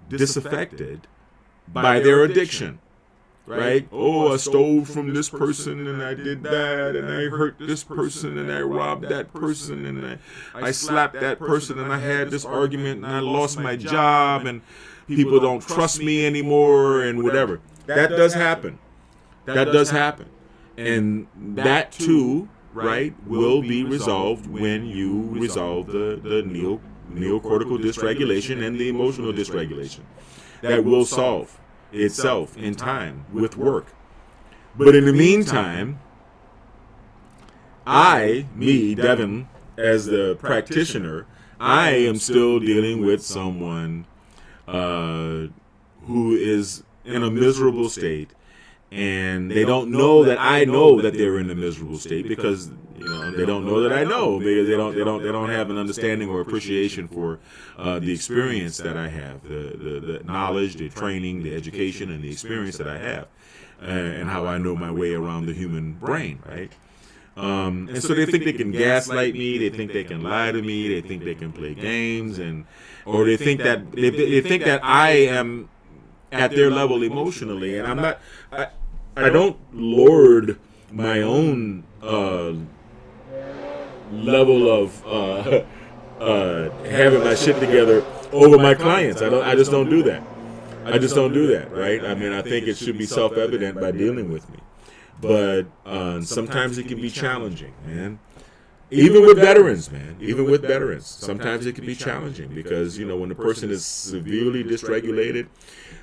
disaffected by their addiction, right? Oh, I stole from this person and I did that and I hurt this person and I robbed that person and I slapped that person and I had this argument and I lost my job and people don't trust me anymore and whatever. That does happen. That does happen. And that too, right, will be resolved when you resolve the neocortical dysregulation and the emotional dysregulation. That will solve itself in time with work. But in the meantime, Devin, as the practitioner, I am still dealing with someone who is in a miserable state. And they don't know that I know that they're in a miserable state because they don't know that I know because they don't have an understanding or appreciation for the experience that I have, the knowledge, the training, the education, and the experience that I have, and how I know my way around the human brain, right? And so they think they can gaslight me, they think they can lie to me, they think they can play games, or they think that they think that I am at their level emotionally, and I'm not. I don't lord my own level of having my shit together over my clients. I just don't do that. I just don't do that, right? I mean, I think it should be self-evident by dealing with me, but sometimes it can be challenging, man. Even with veterans, man. Even with veterans, sometimes it can be challenging because when the person is severely dysregulated,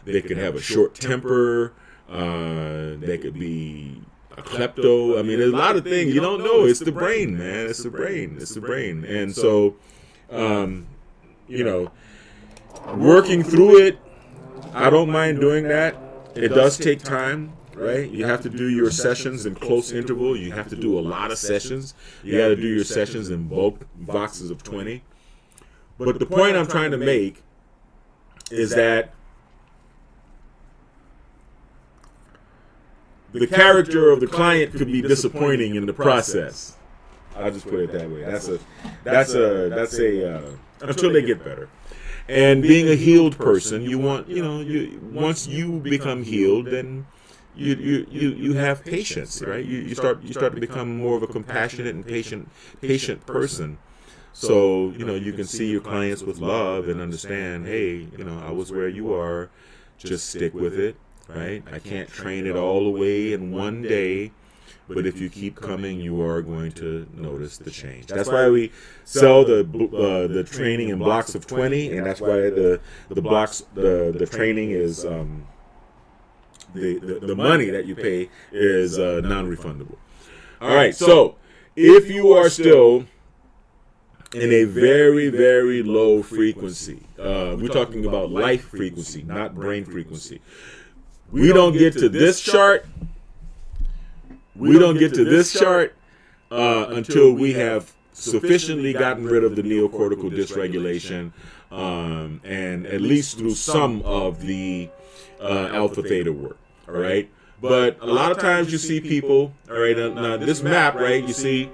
they could have a short temper. They could be a klepto. I mean, there's a lot of things you don't know. It's the brain, man. It's the brain. It's the brain. And so, working through it, I don't mind doing that. It does take time, right? You have to do your sessions in close interval. You have to do a lot of sessions. You got to do your sessions in bulk boxes of 20. But the point I'm trying to make is that the character of the client could be disappointing in the process. I'll just put it that way. That's a until they get better. And being a healed person, you want once you become healed, then you have patience, right? You start to become more of a compassionate and patient person. So you can see your clients with love and understand. Hey, I was where you are. Just stick with it. Right? I can't train it all the way in one day, but if you keep coming, you are going to notice the change. That's why we sell the training in blocks of 20, and that's why the training is the money that you pay is non-refundable. All right, so if you are still in a very, very low frequency, we're talking about life frequency, not brain frequency. We don't get to this chart. Until we have sufficiently gotten rid of the neocortical dysregulation, and at least through some of the alpha theta work. All right, but a lot of times you see people. All right, now this map, right? You see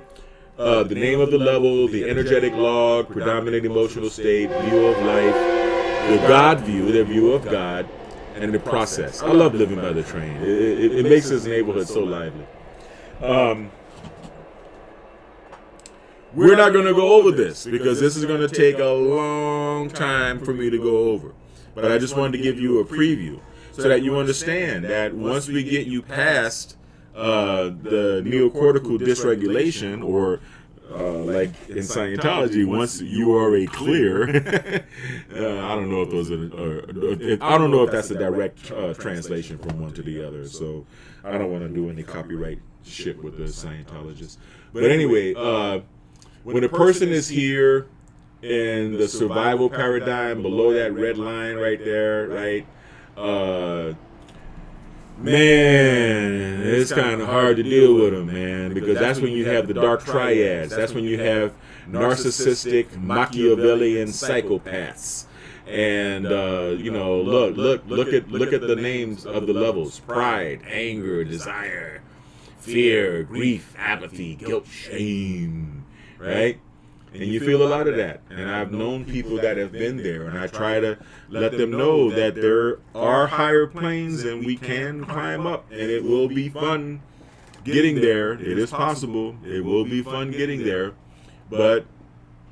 the name of the level, the energetic log, predominant emotional state, view of life, the God view, their view of God. And the process. I love living by the train. It makes this neighborhood so lively. We're not going to go over this because this is going to take a long time for me to go over. But I just wanted to give you a preview so that you understand that once we get you past the neocortical dysregulation or like in Scientology, once you are a clear, I don't know if those are, I don't know if that's a direct translation from one to the other. So I don't want to do any copyright shit with the Scientologists. But anyway, when a person is here in the survival paradigm below that red line right there, right? Man, it's kind of hard to deal with them, man, because that's when you have the dark triads. That's when you have narcissistic, Machiavellian psychopaths. And you know, look at the names of the levels: pride, anger, desire, fear, grief, apathy, guilt, shame, right? And you feel a lot of that. And I've known people that have been there, and I try to let them know that there are higher planes and we can climb up, and it will be fun getting there. It is possible. It will be fun getting there, but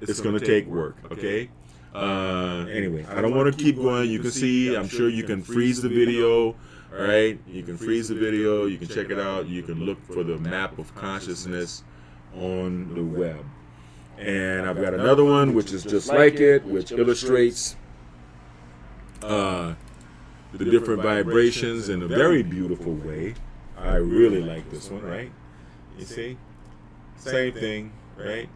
it's going to take work, okay? Anyway, I don't want to keep going. You can see, I'm sure you can freeze the video, all right? You can freeze the video. You can check it out. You can look for the map of consciousness on the web. And I've got another one which is just like it, which illustrates the different vibrations in a very beautiful way. I really like this one, right? You see? Same thing, right?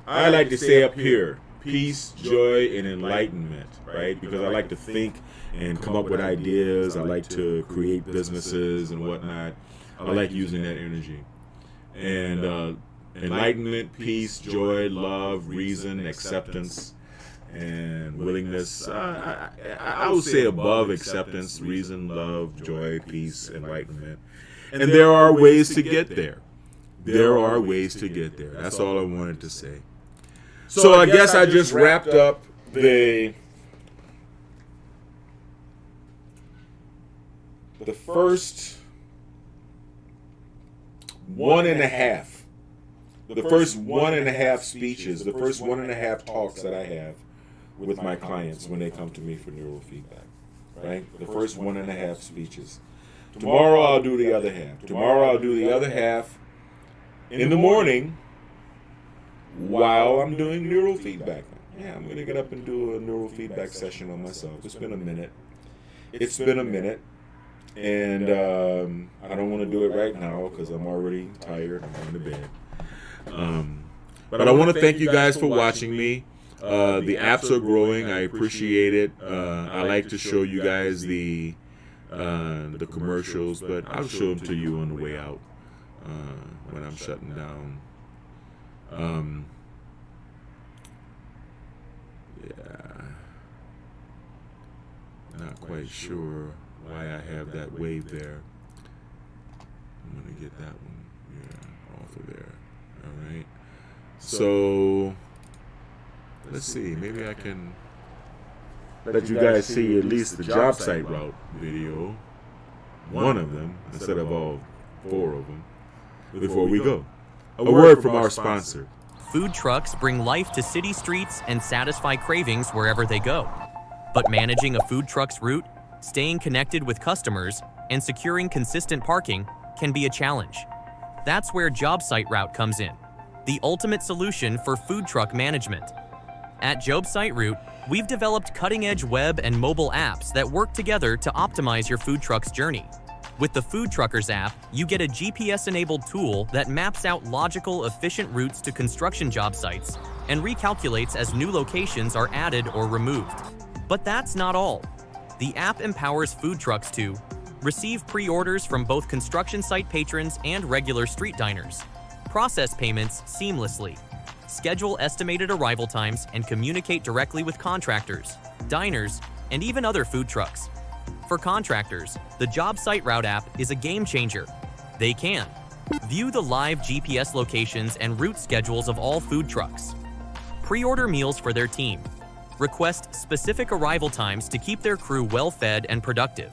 I like to say up here, peace, joy, and enlightenment, right? Because I like to think and come up with ideas. I like to create businesses and whatnot. I like using that energy. And enlightenment, peace, joy, love, reason, acceptance, and willingness. I would say above acceptance, reason, love, joy, peace, enlightenment. And there are ways to get there. There are ways to get there. That's all I wanted to say. So I guess I just wrapped up the first one and a half. The first 1.5 speeches, the first 1.5 talks that I have with my clients when they come to me for neurofeedback, right? The first 1.5 speeches. Tomorrow I'll do the other half. Tomorrow I'll do the other half in the morning while I'm doing neurofeedback. Yeah, I'm going to get up and do a neurofeedback session on myself. It's been a minute. And I don't want to do it right now because I'm already tired. I'm going to bed. But I want to thank you guys for watching me. The apps are growing. I appreciate it. I like to show you guys the commercials, but I'll show them to you on the way out when I'm shutting down. Yeah, not quite sure why I have that wave there. I'm gonna get that one, yeah, off of there. All right. So let's see. Maybe I can let you guys see at least the job site route video, one of them instead of all 4 of them, before we go. A word from our sponsor. Food trucks bring life to city streets and satisfy cravings wherever they go. But managing a food truck's route, staying connected with customers, and securing consistent parking can be a challenge. That's where JobSite Route comes in, the ultimate solution for food truck management. At JobSite Route, we've developed cutting-edge web and mobile apps that work together to optimize your food truck's journey. With the Food Truckers app, you get a GPS-enabled tool that maps out logical, efficient routes to construction job sites and recalculates as new locations are added or removed. But that's not all. The app empowers food trucks to receive pre-orders from both construction site patrons and regular street diners, process payments seamlessly, schedule estimated arrival times, and communicate directly with contractors, diners, and even other food trucks. For contractors, the JobSite Route app is a game changer. They can view the live GPS locations and route schedules of all food trucks, pre-order meals for their team, request specific arrival times to keep their crew well-fed and productive.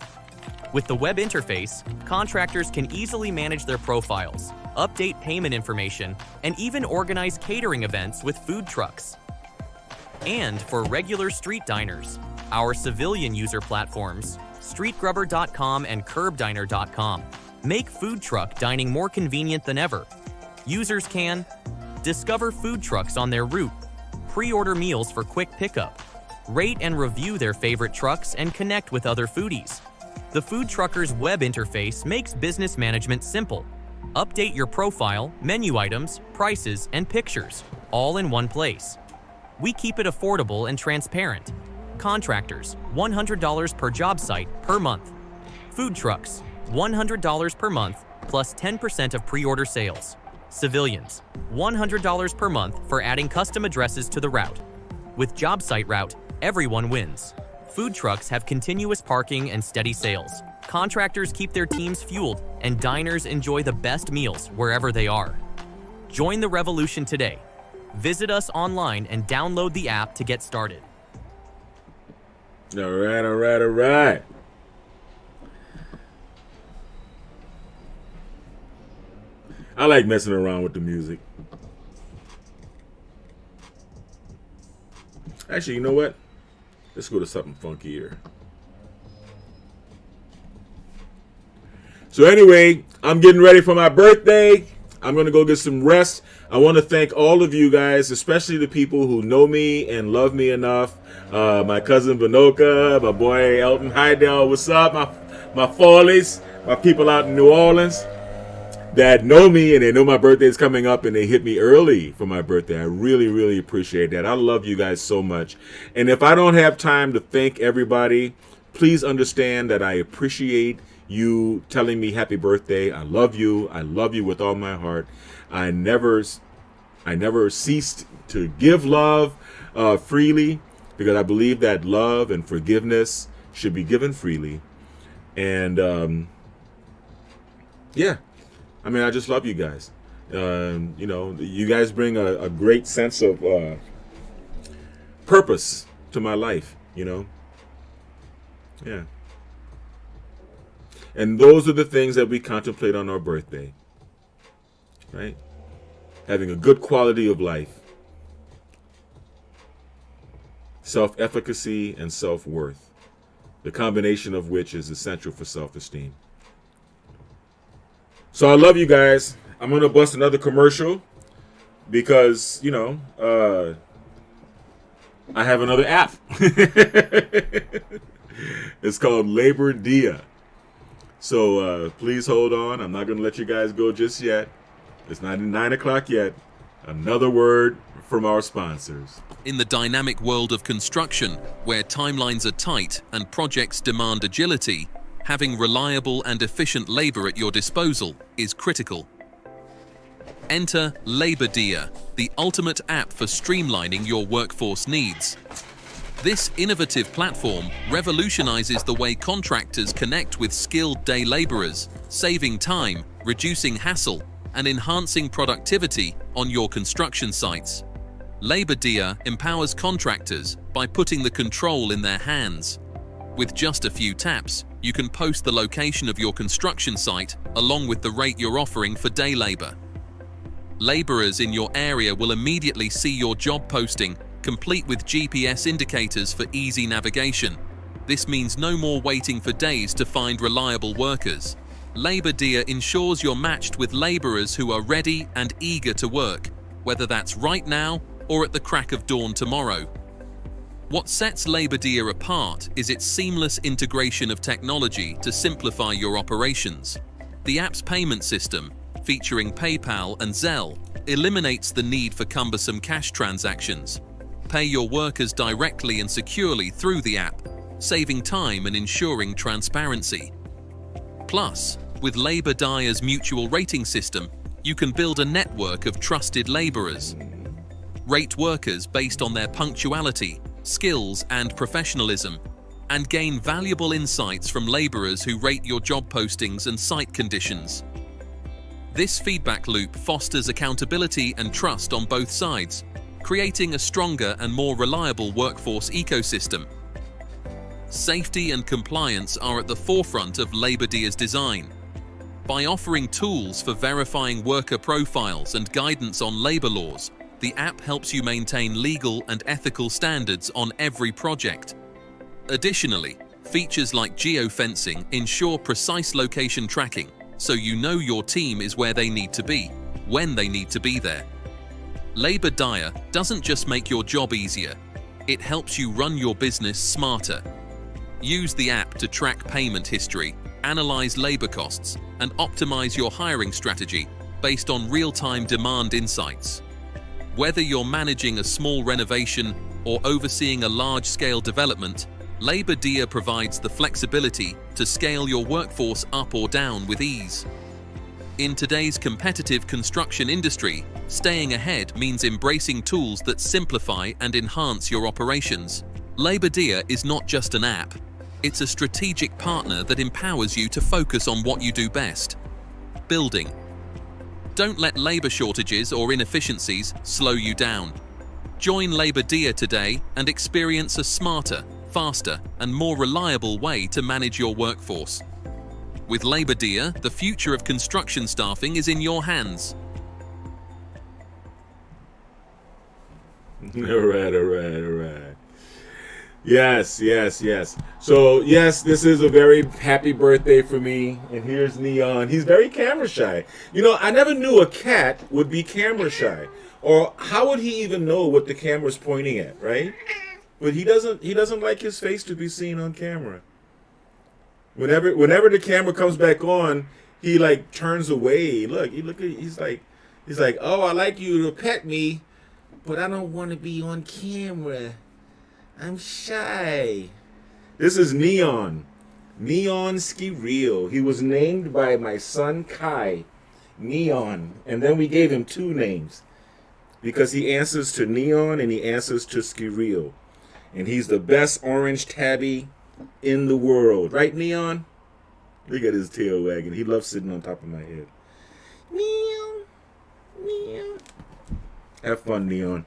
With the web interface, contractors can easily manage their profiles, update payment information, and even organize catering events with food trucks. And for regular street diners, our civilian user platforms, StreetGrubber.com and CurbDiner.com, make food truck dining more convenient than ever. Users can Discover food trucks on their route. Pre-order meals for quick pickup. Rate and review their favorite trucks and connect with other foodies. The Food Truckers web interface makes business management simple. Update your profile, menu items, prices, and pictures, all in one place. We keep it affordable and transparent. Contractors, $100 per job site per month. Food trucks, $100 per month plus 10% of pre-order sales. Civilians, $100 per month for adding custom addresses to the route. With Job Site Route, everyone wins. Food trucks have continuous parking and steady sales. Contractors keep their teams fueled, and diners enjoy the best meals wherever they are. Join the revolution today. Visit us online and download the app to get started. All right, all right, all right. I like messing around with the music. Actually, you know what? Let's go to something funkier. So anyway, I'm getting ready for my birthday. I'm going to go get some rest. I want to thank all of you guys, especially the people who know me and love me enough. My cousin Vanoka, my boy Elton Hydell, what's up? My Follies, my people out in New Orleans that know me and they know my birthday is coming up and they hit me early for my birthday. I really, really appreciate that. I love you guys so much. And if I don't have time to thank everybody, please understand that I appreciate you telling me happy birthday. I love you. I love you with all my heart. I never ceased to give love freely because I believe that love and forgiveness should be given freely. And yeah, I mean, I just love you guys. You know, you guys bring a great sense of purpose to my life, you know. Yeah. And those are the things that we contemplate on our birthday, right? Having a good quality of life, self-efficacy and self-worth, the combination of which is essential for self-esteem. So I love you guys. I'm going to bust another commercial because, you know, I have another app. It's called Labor Dia. So please hold on. I'm not going to let you guys go just yet. It's not 9 o'clock yet. Another word from our sponsors. In the dynamic world of construction, where timelines are tight and projects demand agility, having reliable and efficient labor at your disposal is critical. Enter Labor Dia, the ultimate app for streamlining your workforce needs. This innovative platform revolutionizes the way contractors connect with skilled day laborers, saving time, reducing hassle, and enhancing productivity on your construction sites. Labor Dia empowers contractors by putting the control in their hands. With just a few taps, you can post the location of your construction site along with the rate you're offering for day labor. Laborers in your area will immediately see your job posting, complete with GPS indicators for easy navigation. This means no more waiting for days to find reliable workers. Labor Dia ensures you're matched with laborers who are ready and eager to work, whether that's right now or at the crack of dawn tomorrow. What sets Labor Dia apart is its seamless integration of technology to simplify your operations. The app's payment system, featuring PayPal and Zelle, eliminates the need for cumbersome cash transactions. Pay your workers directly and securely through the app, saving time and ensuring transparency. Plus, with Labor Dia's mutual rating system, you can build a network of trusted laborers. Rate workers based on their punctuality, skills, and professionalism, and gain valuable insights from laborers who rate your job postings and site conditions. This feedback loop fosters accountability and trust on both sides, creating a stronger and more reliable workforce ecosystem. Safety and compliance are at the forefront of Labor Dia's design. By offering tools for verifying worker profiles and guidance on labor laws, the app helps you maintain legal and ethical standards on every project. Additionally, features like geofencing ensure precise location tracking, so you know your team is where they need to be, when they need to be there. Labor Dia doesn't just make your job easier, it helps you run your business smarter. Use the app to track payment history, analyze labor costs, and optimize your hiring strategy based on real-time demand insights. Whether you're managing a small renovation or overseeing a large-scale development, Labor Dia provides the flexibility to scale your workforce up or down with ease. In today's competitive construction industry, staying ahead means embracing tools that simplify and enhance your operations. Labor Dia is not just an app. It's a strategic partner that empowers you to focus on what you do best: building. Don't let labor shortages or inefficiencies slow you down. Join Labor Dia today and experience a smarter, faster, and more reliable way to manage your workforce. With Labor Dia, the future of construction staffing is in your hands. All right. Yes. So, yes, this is a very happy birthday for me. And here's Neon. He's very camera shy. You know, I never knew a cat would be camera shy. Or how would he even know what the camera's pointing at, right? But he doesn't like his face to be seen on camera. Whenever the camera comes back on, he like turns away. He's like, "Oh, I like you to pet me, but I don't want to be on camera. I'm shy." This is Neon Skireel. He was named by my son Kai, Neon, and then we gave him two names because he answers to Neon and he answers to Skireel, and he's the best orange tabby in the world, right, Neon? Look at his tail wagging. He loves sitting on top of my head. Neon. Have fun, Neon.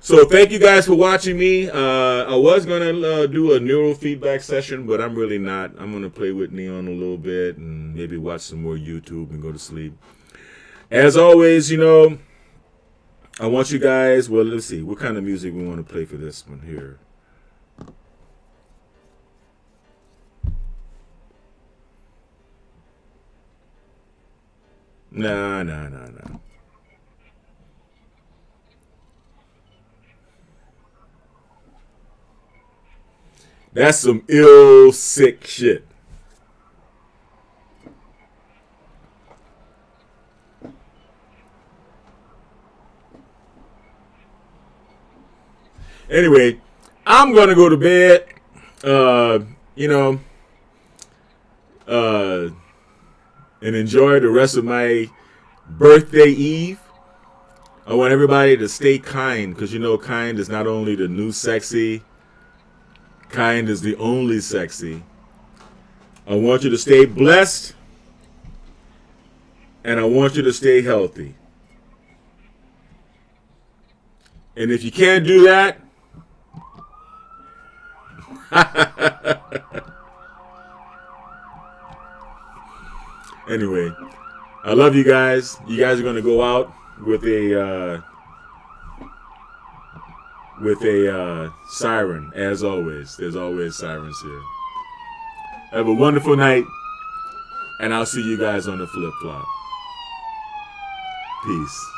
So thank you guys for watching me. I was gonna do a neural feedback session, but I'm really not. I'm gonna play with Neon a little bit and maybe watch some more YouTube and go to sleep. As always, you know, I want you guys. Well, let's see what kind of music we want to play for this one here. No. That's some ill, sick shit. Anyway, I'm going to go to bed. And enjoy the rest of my birthday eve. I want everybody to stay kind, because you know kind is not only the new sexy, kind is the only sexy. I want you to stay blessed, and I want you to stay healthy. And if you can't do that, anyway, I love you guys. You guys are going to go out with a siren, as always. There's always sirens here. Have a wonderful night, and I'll see you guys on the flip-flop. Peace.